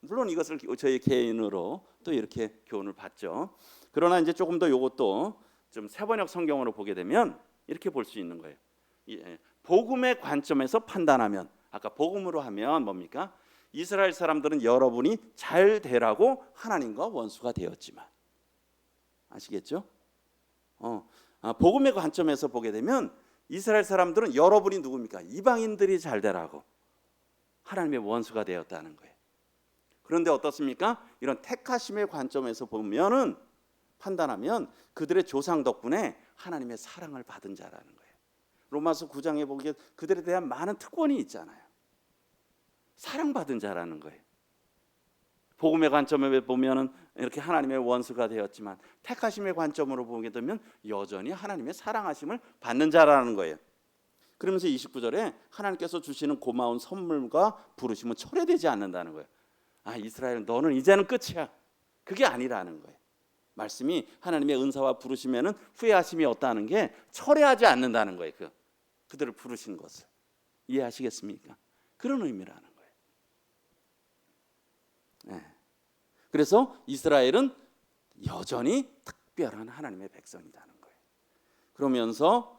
A: 물론 이것을 저희 개인으로 또 이렇게 교훈을 받죠. 그러나 이제 조금 더 이것도 좀 세번역 성경으로 보게 되면 이렇게 볼 수 있는 거예요. 복음의 관점에서 판단하면 아까 복음으로 하면 뭡니까? 이스라엘 사람들은 여러분이 잘 되라고 하나님과 원수가 되었지만 아시겠죠? 복음의 관점에서 보게 되면 이스라엘 사람들은 여러분이 누굽니까? 이방인들이 잘 되라고 하나님의 원수가 되었다는 거예요. 그런데 어떻습니까? 이런 택하심의 관점에서 보면은 판단하면 그들의 조상 덕분에 하나님의 사랑을 받은 자라는 거예요. 로마서 9장에 보기에 그들에 대한 많은 특권이 있잖아요. 사랑받은 자라는 거예요. 복음의 관점에 보면은 이렇게 하나님의 원수가 되었지만 택하심의 관점으로 보게 되면 여전히 하나님의 사랑하심을 받는 자라는 거예요. 그러면서 29절에 하나님께서 주시는 고마운 선물과 부르심은 철회되지 않는다는 거예요. 이스라엘 너는 이제는 끝이야. 그게 아니라는 거예요. 말씀이 하나님의 은사와 부르심에는 후회하심이 없다는 게 철회하지 않는다는 거예요. 그들을 부르신 것을 이해하시겠습니까? 그런 의미라는 거예요. 네. 그래서 이스라엘은 여전히 특별한 하나님의 백성이라는 거예요. 그러면서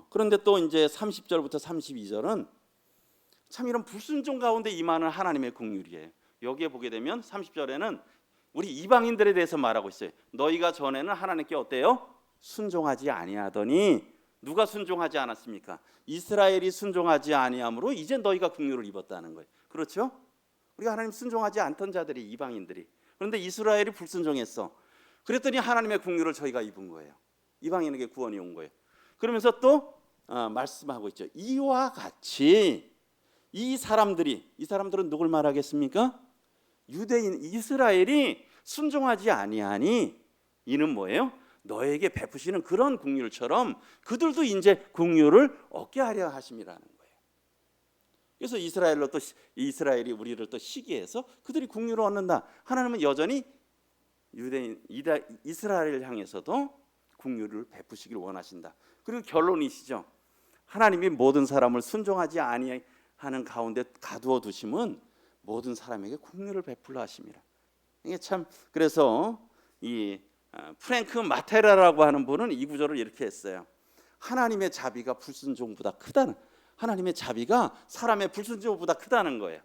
A: 그런데 또 이제 30절부터 32절은 참 이런 불순종 가운데 임하는 하나님의 긍휼이에요. 여기에 보게 되면 30절에는 우리 이방인들에 대해서 말하고 있어요. 너희가 전에는 하나님께 어때요? 순종하지 아니하더니 누가 순종하지 않았습니까? 이스라엘이 순종하지 아니함으로 이제 너희가 긍휼을 입었다는 거예요. 그렇죠? 우리가 하나님 순종하지 않던 자들이 이방인들이, 그런데 이스라엘이 불순종했어. 그랬더니 하나님의 긍휼을 저희가 입은 거예요. 이방인에게 구원이 온 거예요. 그러면서 또 말씀하고 있죠. 이와 같이 이 사람들은 누굴 말하겠습니까? 유대인 이스라엘이 순종하지 아니하니 이는 뭐예요? 너에게 베푸시는 그런 긍휼처럼 그들도 이제 긍휼을 얻게 하려 하심이라는 거예요. 그래서 이스라엘이 우리를 또 시기해서 그들이 긍휼을 얻는다. 하나님은 여전히 이스라엘을 향해서도 긍휼을 베푸시길 원하신다. 그리고 결론이시죠. 하나님이 모든 사람을 순종하지 아니하는 가운데 가두어 두심은 모든 사람에게 긍휼을 베풀라 하심이라. 이게 참, 그래서 이 프랭크 마테라라고 하는 분은 이 구절을 이렇게 했어요. 하나님의 자비가 불순종보다 크다는, 하나님의 자비가 사람의 불순종보다 크다는 거예요.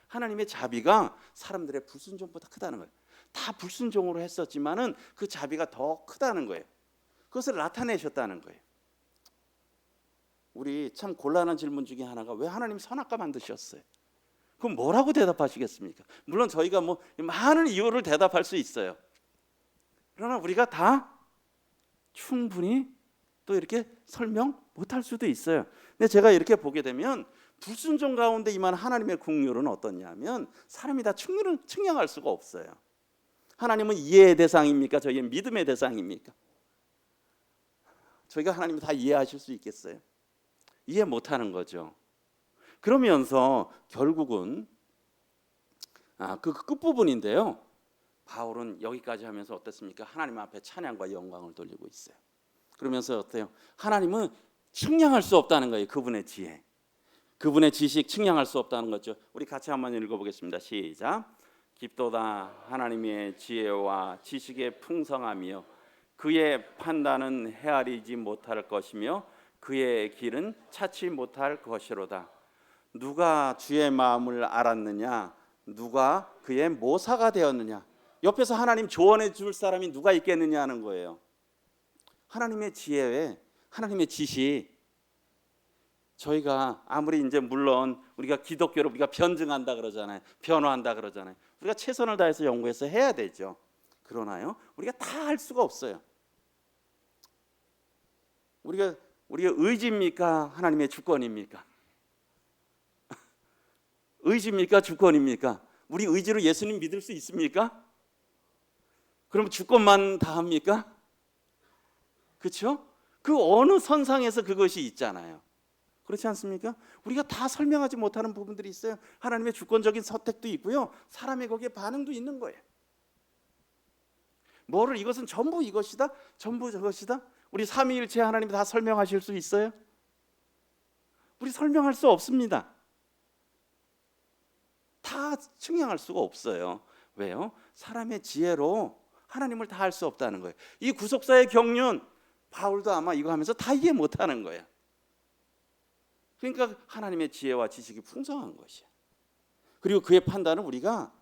A: 하나님의 자비가 사람들의 불순종보다 크다는 거예요. 다 불순종으로 했었지만은 그 자비가 더 크다는 거예요. 그것을 나타내셨다는 거예요. 우리 참 곤란한 질문 중에 하나가 왜 하나님 선악과 만드셨어요? 그럼 뭐라고 대답하시겠습니까? 물론 저희가 뭐 많은 이유를 대답할 수 있어요. 그러나 우리가 다 충분히 또 이렇게 설명 못할 수도 있어요. 근데 제가 이렇게 보게 되면 불순종 가운데 임한 하나님의 긍휼은 어떠냐면 사람이 다 측량할 수가 없어요. 하나님은 이해의 대상입니까? 저희의 믿음의 대상입니까? 저희가 하나님을 다 이해하실 수 있겠어요? 이해 못하는 거죠. 그러면서 결국은 그 끝부분인데요. 바울은 여기까지 하면서 어떻습니까? 하나님 앞에 찬양과 영광을 돌리고 있어요. 그러면서 어때요? 하나님은 측량할 수 없다는 거예요. 그분의 지혜, 그분의 지식 측량할 수 없다는 거죠. 우리 같이 한번 읽어보겠습니다. 시작. 깊도다 하나님의 지혜와 지식의 풍성함이요 그의 판단은 헤아리지 못할 것이며 그의 길은 찾지 못할 것이로다. 누가 주의 마음을 알았느냐? 누가 그의 모사가 되었느냐? 옆에서 하나님 조언해 줄 사람이 누가 있겠느냐 하는 거예요. 하나님의 지혜에 하나님의 지식, 저희가 아무리 이제 물론 우리가 기독교로 우리가 변증한다 그러잖아요. 변화한다 그러잖아요. 우리가 최선을 다해서 연구해서 해야 되죠. 그러나요? 우리가 다 할 수가 없어요. 우리가 의지입니까? 하나님의 주권입니까? 의지입니까? 주권입니까? 우리 의지로 예수님 믿을 수 있습니까? 그럼 주권만 다 합니까? 그렇죠? 그 어느 선상에서 그것이 있잖아요. 그렇지 않습니까? 우리가 다 설명하지 못하는 부분들이 있어요. 하나님의 주권적인 선택도 있고요. 사람의 거기에 반응도 있는 거예요. 뭐를 이것은 전부 이것이다, 전부 저것이다. 우리 삼위일체 하나님이 다 설명하실 수 있어요? 우리 설명할 수 없습니다. 다 측량할 수가 없어요. 왜요? 사람의 지혜로 하나님을 다 할 수 없다는 거예요. 이 구속사의 경륜, 바울도 아마 이거 하면서 다 이해 못하는 거예요. 그러니까 하나님의 지혜와 지식이 풍성한 것이에요. 그리고 그의 판단은 우리가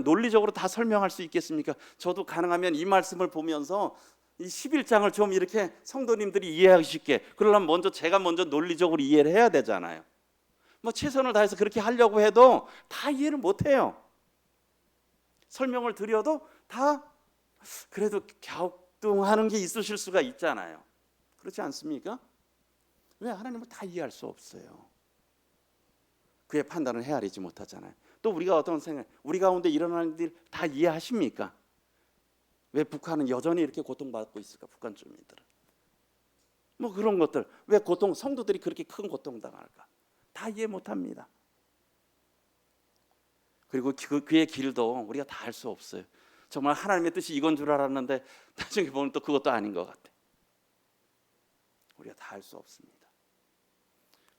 A: 논리적으로 다 설명할 수 있겠습니까? 저도 가능하면 이 말씀을 보면서 이 11장을 좀 이렇게 성도님들이 이해하기 쉽게, 그러려면 제가 먼저 논리적으로 이해를 해야 되잖아요. 뭐 최선을 다해서 그렇게 하려고 해도 다 이해를 못해요. 설명을 드려도 다 그래도 갸우뚱하는 게 있으실 수가 있잖아요. 그렇지 않습니까? 왜? 하나님을 다 이해할 수 없어요. 그의 판단을 헤아리지 못하잖아요. 또 우리가 어떤 생각, 우리 가운데 일어나는 일 다 이해하십니까? 왜 북한은 여전히 이렇게 고통받고 있을까? 북한 주민들은 뭐 그런 것들, 왜 성도들이 그렇게 큰 고통당할까? 다 이해 못합니다. 그리고 그의 길도 우리가 다 알 수 없어요. 정말 하나님의 뜻이 이건 줄 알았는데 나중에 보면 또 그것도 아닌 것 같아. 우리가 다 알 수 없습니다.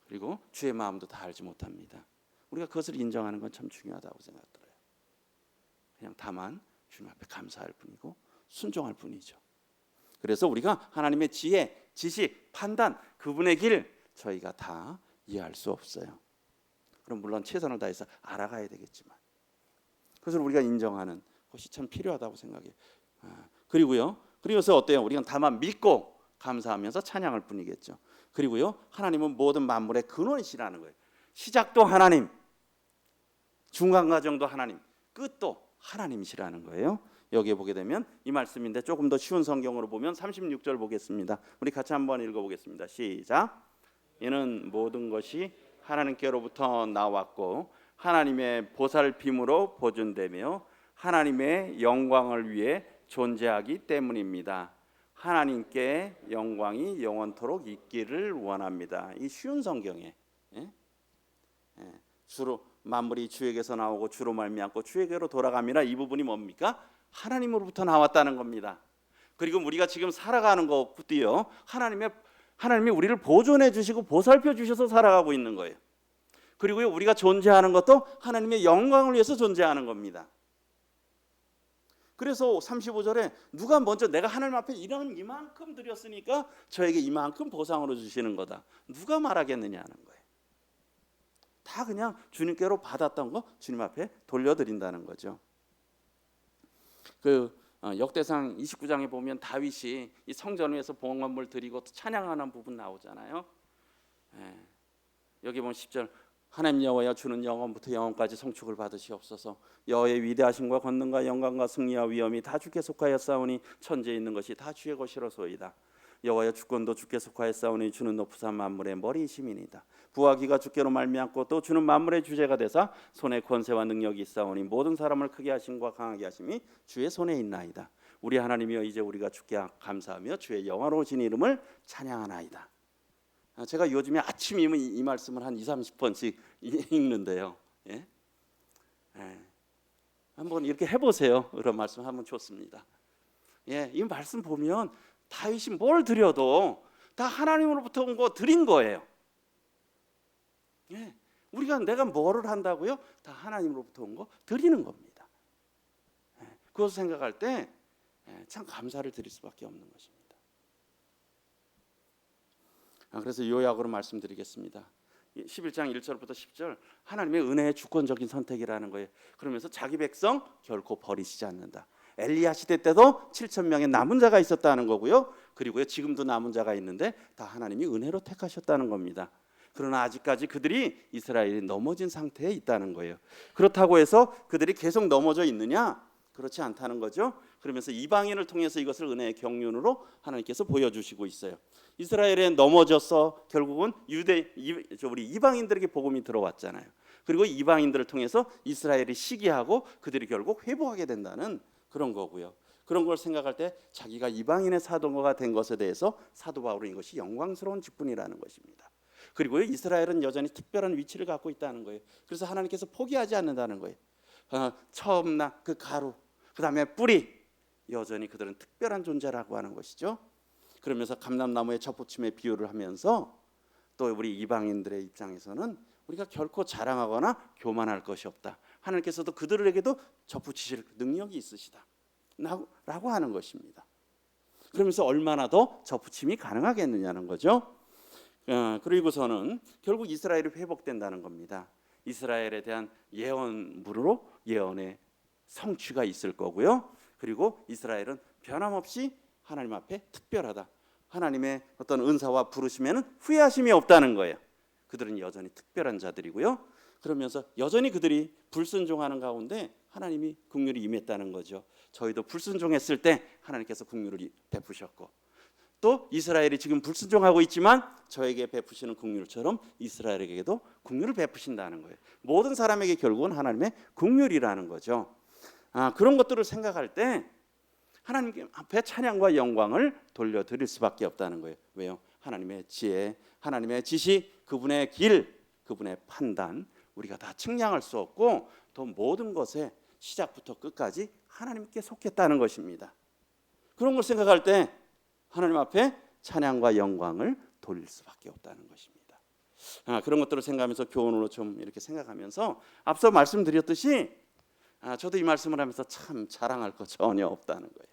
A: 그리고 주의 마음도 다 알지 못합니다. 우리가 그것을 인정하는 건 참 중요하다고 생각들어요. 그냥 다만 주님 앞에 감사할 뿐이고 순종할 뿐이죠. 그래서 우리가 하나님의 지혜, 지식, 판단, 그분의 길 저희가 다 이해할 수 없어요. 그럼 물론 최선을 다해서 알아가야 되겠지만, 그것을 우리가 인정하는 것이 참 필요하다고 생각해요. 그리고요, 그리고서 어때요? 우리가 다만 믿고 감사하면서 찬양할 뿐이겠죠. 그리고요, 하나님은 모든 만물의 근원이시라는 거예요. 시작도 하나님, 중간 과정도 하나님, 끝도 하나님이시라는 거예요. 여기에 보게 되면 이 말씀인데 조금 더 쉬운 성경으로 보면 36절 보겠습니다. 우리 같이 한번 읽어보겠습니다. 시작. 이는 모든 것이 하나님께로부터 나왔고 하나님의 보살핌으로 보존되며 하나님의 영광을 위해 존재하기 때문입니다. 하나님께 영광이 영원토록 있기를 원합니다. 이 쉬운 성경에 주로 만물이 주에게서 나오고 주로 말미암고 주에게로 돌아갑니다. 이 부분이 뭡니까? 하나님으로부터 나왔다는 겁니다. 그리고 우리가 지금 살아가는 것도요, 하나님이 우리를 보존해 주시고 보살펴 주셔서 살아가고 있는 거예요. 그리고 우리가 존재하는 것도 하나님의 영광을 위해서 존재하는 겁니다. 그래서 35절에 누가 먼저 내가 하나님 앞에 이만큼 드렸으니까 저에게 이만큼 보상으로 주시는 거다, 누가 말하겠느냐는 거예요. 다 그냥 주님께로 받았던 거 주님 앞에 돌려드린다는 거죠. 역대상 29장에 보면 다윗이 이 성전 위에서 봉헌물 드리고 찬양하는 부분 나오잖아요. 여기 보면 10절, 하나님 여호와여, 주는 영원부터 영원까지 성축을 받으시옵소서. 여호와의 위대하심과 권능과 영광과 승리와 위엄이 다 주께 속하였사오니 천지에 있는 것이 다 주의 것이로소이다. 여호와여, 주권도 주께 속하였사오니 주는 높으사 만물의 머리이심이니이다. 부와 기가 주께로 말미암고 또 주는 만물의 주제가 되사 손에 권세와 능력이 있사오니 모든 사람을 크게 하심과 강하게 하심이 주의 손에 있나이다. 우리 하나님이여, 이제 우리가 주께 감사하며 주의 영화로우신 이름을 찬양하나이다. 제가 요즘에 아침이면 이 말씀을 한 20-30번씩 읽는데요. 한번 이렇게 해보세요. 그런 말씀 하면 좋습니다. 이 말씀 보면 다윗이 뭘 드려도 다 하나님으로부터 온 거 드린 거예요. 우리가 내가 뭐를 한다고요? 다 하나님으로부터 온 거 드리는 겁니다. 그것을 생각할 때 참 감사를 드릴 수밖에 없는 것입니다. 그래서 요약으로 말씀드리겠습니다. 11장 1절부터 10절, 하나님의 은혜의 주권적인 선택이라는 거예요. 그러면서 자기 백성 결코 버리시지 않는다. 엘리야 시대 때도 7,000명의 남은 자가 있었다는 거고요. 그리고요, 지금도 남은 자가 있는데 다 하나님이 은혜로 택하셨다는 겁니다. 그러나 아직까지 그들이 이스라엘이 넘어진 상태에 있다는 거예요. 그렇다고 해서 그들이 계속 넘어져 있느냐? 그렇지 않다는 거죠. 그러면서 이방인을 통해서 이것을 은혜의 경륜으로 하나님께서 보여주시고 있어요. 이스라엘에 넘어져서 결국은 우리 이방인들에게 복음이 들어왔잖아요. 그리고 이방인들을 통해서 이스라엘이 시기하고 그들이 결국 회복하게 된다는 그런 거고요. 그런 걸 생각할 때 자기가 이방인의 사도가 된 것에 대해서 사도 바울은 이것이 영광스러운 직분이라는 것입니다. 그리고 이스라엘은 여전히 특별한 위치를 갖고 있다는 거예요. 그래서 하나님께서 포기하지 않는다는 거예요. 처음 나 그 가루, 그 다음에 뿌리, 여전히 그들은 특별한 존재라고 하는 것이죠. 그러면서 감람나무의 젖붙임의 비유를 하면서 또 우리 이방인들의 입장에서는 우리가 결코 자랑하거나 교만할 것이 없다. 하나님께서도 그들에게도 젖붙이실 능력이 있으시다 라고 하는 것입니다. 그러면서 얼마나 더 젖붙임이 가능하겠느냐는 거죠. 그리고서는 결국 이스라엘이 회복된다는 겁니다. 이스라엘에 대한 예언으로 예언의 성취가 있을 거고요. 그리고 이스라엘은 변함없이 하나님 앞에 특별하다. 하나님의 어떤 은사와 부르심에는 후회하심이 없다는 거예요. 그들은 여전히 특별한 자들이고요. 그러면서 여전히 그들이 불순종하는 가운데 하나님이 긍휼이 임했다는 거죠. 저희도 불순종했을 때 하나님께서 긍휼을 베푸셨고, 또 이스라엘이 지금 불순종하고 있지만 저에게 베푸시는 긍휼처럼 이스라엘에게도 긍휼을 베푸신다는 거예요. 모든 사람에게 결국은 하나님의 긍휼이라는 거죠. 그런 것들을 생각할 때 하나님 앞에 찬양과 영광을 돌려드릴 수밖에 없다는 거예요. 왜요? 하나님의 지혜, 하나님의 지식, 그분의 길, 그분의 판단, 우리가 다 측량할 수 없고 또 모든 것에 시작부터 끝까지 하나님께 속했다는 것입니다. 그런 걸 생각할 때 하나님 앞에 찬양과 영광을 돌릴 수밖에 없다는 것입니다. 그런 것들을 생각하면서 교훈으로 좀 이렇게 생각하면서 앞서 말씀드렸듯이 저도 이 말씀을 하면서 참 자랑할 거 전혀 없다는 거예요.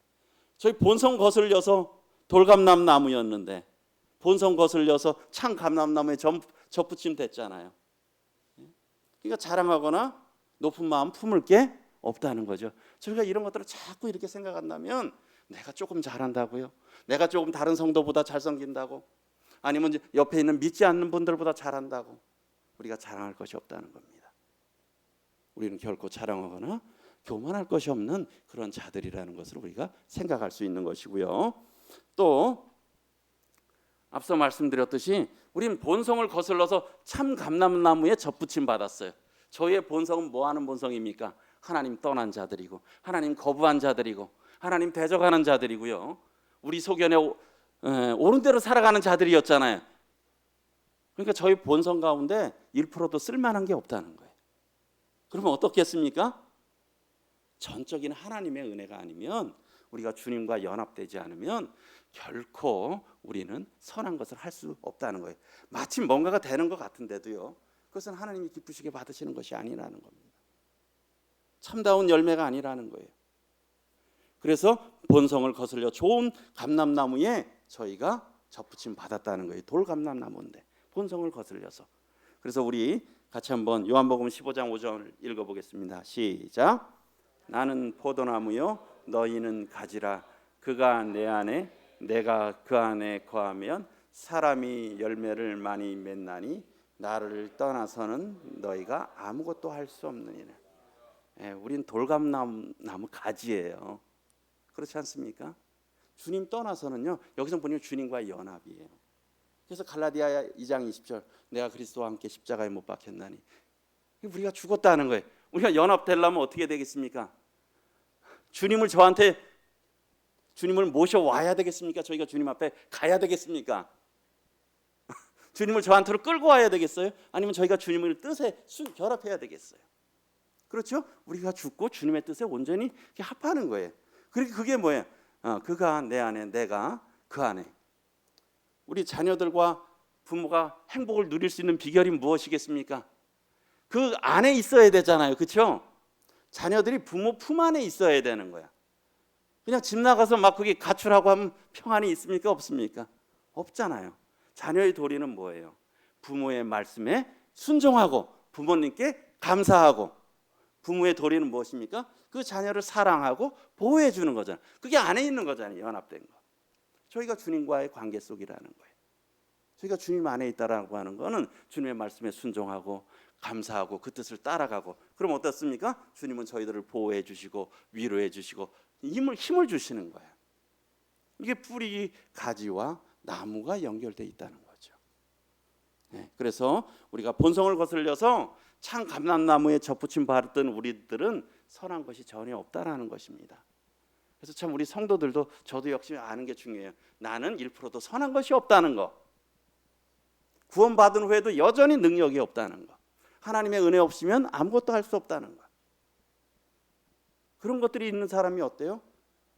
A: 저희 본성 거슬려서 돌감람 나무였는데 본성 거슬려서 창 감람나무에 접붙임 됐잖아요. 그러니까 자랑하거나 높은 마음 품을 게 없다는 거죠. 저희가 이런 것들을 자꾸 이렇게 생각한다면 내가 조금 잘한다고요? 내가 조금 다른 성도보다 잘 섬긴다고? 아니면 옆에 있는 믿지 않는 분들보다 잘한다고? 우리가 자랑할 것이 없다는 겁니다. 우리는 결코 자랑하거나 교만할 것이 없는 그런 자들이라는 것을 우리가 생각할 수 있는 것이고요. 또 앞서 말씀드렸듯이 우리는 본성을 거슬러서 참 감람나무에 접붙임 받았어요. 저희의 본성은 뭐 하는 본성입니까? 하나님 떠난 자들이고 하나님 거부한 자들이고 하나님 대적하는 자들이고요. 우리 소견에 옳은 대로 살아가는 자들이었잖아요. 그러니까 저희 본성 가운데 1%도 쓸만한 게 없다는 거예요. 그러면 어떻겠습니까? 전적인 하나님의 은혜가 아니면 우리가 주님과 연합되지 않으면 결코 우리는 선한 것을 할 수 없다는 거예요. 마침 뭔가가 되는 것 같은데도요. 그것은 하나님이 기쁘시게 받으시는 것이 아니라는 겁니다. 참다운 열매가 아니라는 거예요. 그래서 본성을 거슬려 좋은 감람나무에 저희가 접붙임 받았다는 거예요. 돌감람나무인데 본성을 거슬려서. 그래서 우리 같이 한번 요한복음 15장 5절 읽어보겠습니다. 시작. 나는 포도나무요 너희는 가지라. 그가 내 안에 내가 그 안에 거하면 사람이 열매를 많이 맺나니 나를 떠나서는 너희가 아무것도 할 수 없느니라. 우린 돌감나무 가지예요. 그렇지 않습니까? 주님 떠나서는요. 여기서 보면 주님과의 연합이에요. 그래서 갈라디아 2장 20절 내가 그리스도와 함께 십자가에 못 박혔나니 우리가 죽었다는 거예요. 우리가 연합되려면 어떻게 되겠습니까? 주님을 모셔와야 되겠습니까? 저희가 주님 앞에 가야 되겠습니까? 주님을 저한테로 끌고 와야 되겠어요? 아니면 저희가 주님을 뜻에 결합해야 되겠어요? 그렇죠? 우리가 죽고 주님의 뜻에 온전히 합하는 거예요. 그게 뭐예요? 그가 내 안에 내가 그 안에. 우리 자녀들과 부모가 행복을 누릴 수 있는 비결이 무엇이겠습니까? 그 안에 있어야 되잖아요. 그렇죠? 자녀들이 부모 품 안에 있어야 되는 거야. 그냥 집 나가서 막 그게 가출하고 하면 평안이 있습니까? 없습니까? 없잖아요. 자녀의 도리는 뭐예요? 부모의 말씀에 순종하고 부모님께 감사하고. 부모의 도리는 무엇입니까? 그 자녀를 사랑하고 보호해 주는 거잖아요. 그게 안에 있는 거잖아요. 연합된 거. 저희가 주님과의 관계 속이라는 거예요. 저희가 주님 안에 있다라고 하는 거는 주님의 말씀에 순종하고 감사하고 그 뜻을 따라가고. 그럼 어떻습니까? 주님은 저희들을 보호해 주시고 위로해 주시고 힘을 주시는 거예요. 이게 뿌리, 가지와 나무가 연결되어 있다는 거죠. 그래서 우리가 본성을 거슬려서 참 감람나무에 접붙임 받았던 우리들은 선한 것이 전혀 없다라는 것입니다. 그래서 참 우리 성도들도 저도 역시 아는 게 중요해요. 나는 1%도 선한 것이 없다는 거. 구원받은 후에도 여전히 능력이 없다는 거. 하나님의 은혜 없으면 아무것도 할 수 없다는 거. 그런 것들이 있는 사람이 어때요?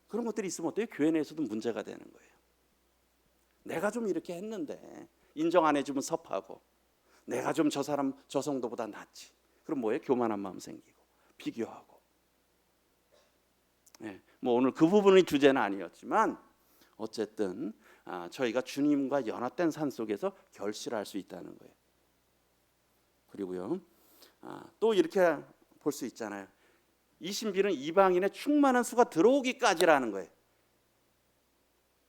A: 그런 것들이 있으면 어때요? 교회 내에서도 문제가 되는 거예요. 내가 좀 이렇게 했는데 인정 안 해주면 섭하고 내가 좀 저 사람 저 성도보다 낫지. 그럼 뭐예요? 교만한 마음 생기고 비교하고. 뭐 오늘 그 부분이 주제는 아니었지만 어쨌든 저희가 주님과 연합된 산 속에서 결실할 수 있다는 거예요. 그리고요 또 이렇게 볼 수 있잖아요. 이 신비는 이방인의 충만한 수가 들어오기까지라는 거예요.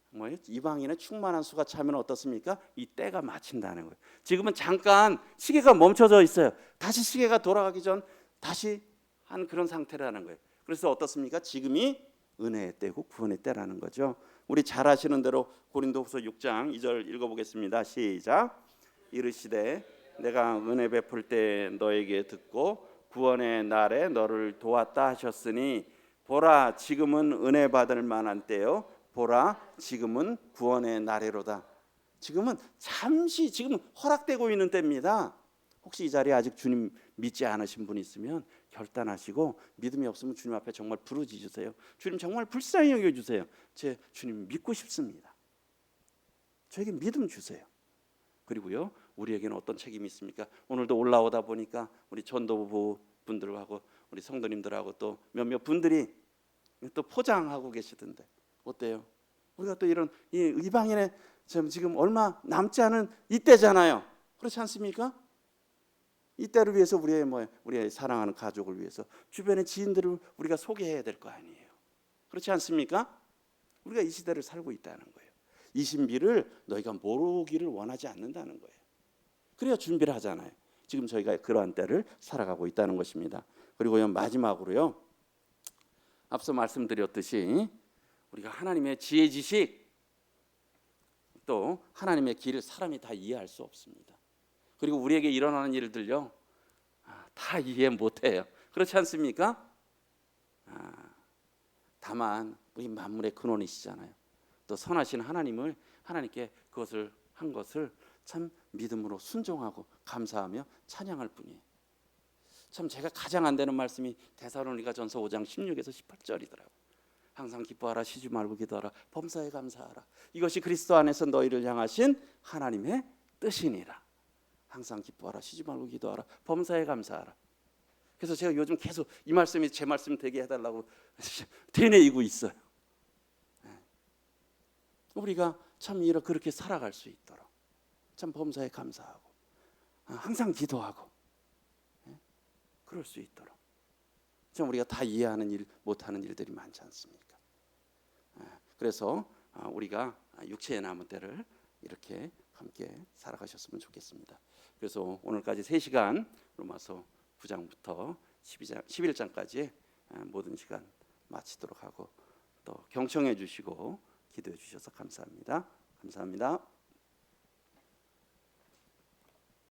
A: 뭐예요? 이방인의 충만한 수가 차면 어떻습니까? 이 때가 마친다는 거예요. 지금은 잠깐 시계가 멈춰져 있어요. 다시 시계가 돌아가기 전 다시 한 그런 상태라는 거예요. 그래서 어떻습니까? 지금이 은혜의 때고 구원의 때라는 거죠. 우리 잘 아시는 대로 고린도후서 6장 2절 읽어보겠습니다. 시작. 이르시되 내가 은혜 베풀 때 너에게 듣고 구원의 날에 너를 도왔다 하셨으니 보라 지금은 은혜 받을 만한 때요 보라 지금은 구원의 날이로다. 지금은 잠시 지금 허락되고 있는 때입니다. 혹시 이 자리에 아직 주님 믿지 않으신 분 있으면 결단하시고 믿음이 없으면 주님 앞에 정말 부르짖으세요. 주님 정말 불쌍히 여겨주세요. 제 주님 믿고 싶습니다. 저에게 믿음 주세요. 그리고요 우리에게는 어떤 책임이 있습니까? 오늘도 올라오다 보니까 우리 전도부 분들하고 우리 성도님들하고 또 몇몇 분들이 또 포장하고 계시던데 어때요? 우리가 또 이런 이 이방인의 지금 얼마 남지 않은 이때잖아요. 그렇지 않습니까? 이때를 위해서 우리의 사랑하는 가족을 위해서 주변의 지인들을 우리가 소개해야 될 거 아니에요. 그렇지 않습니까? 우리가 이 시대를 살고 있다는 거예요. 이 신비를 너희가 모르기를 원하지 않는다는 거예요. 그래야 준비를 하잖아요. 지금 저희가 그러한 때를 살아가고 있다는 것입니다. 그리고요, 마지막으로요, 앞서 말씀드렸듯이 우리가 하나님의 지혜 지식 또 하나님의 길을 사람이 다 이해할 수 없습니다. 그리고 우리에게 일어나는 일들요, 다 이해 못해요. 그렇지 않습니까? 다만 우리 만물의 근원이시잖아요. 또 선하신 하나님을 하나님께 그것을 한 것을 참 믿음으로 순종하고 감사하며 찬양할 뿐이에요. 참 제가 가장 안 되는 말씀이 데살로니가전서 5장 16에서 18절이더라고요. 항상 기뻐하라, 쉬지 말고 기도하라, 범사에 감사하라. 이것이 그리스도 안에서 너희를 향하신 하나님의 뜻이니라. 항상 기뻐하라, 쉬지 말고 기도하라, 범사에 감사하라. 그래서 제가 요즘 계속 이 말씀이 제 말씀 되게 해달라고 되뇌이고 있어요. 우리가 참 그렇게 살아갈 수 있도록 참 범사에 감사하고 항상 기도하고 그럴 수 있도록 참 우리가 다 이해하는 일 못하는 일들이 많지 않습니까? 그래서 우리가 육체의 남은 때를 이렇게 함께 살아가셨으면 좋겠습니다. 그래서 오늘까지 3시간 로마서 9장부터 11장까지 모든 시간 마치도록 하고 또 경청해 주시고 기도해 주셔서 감사합니다. 감사합니다.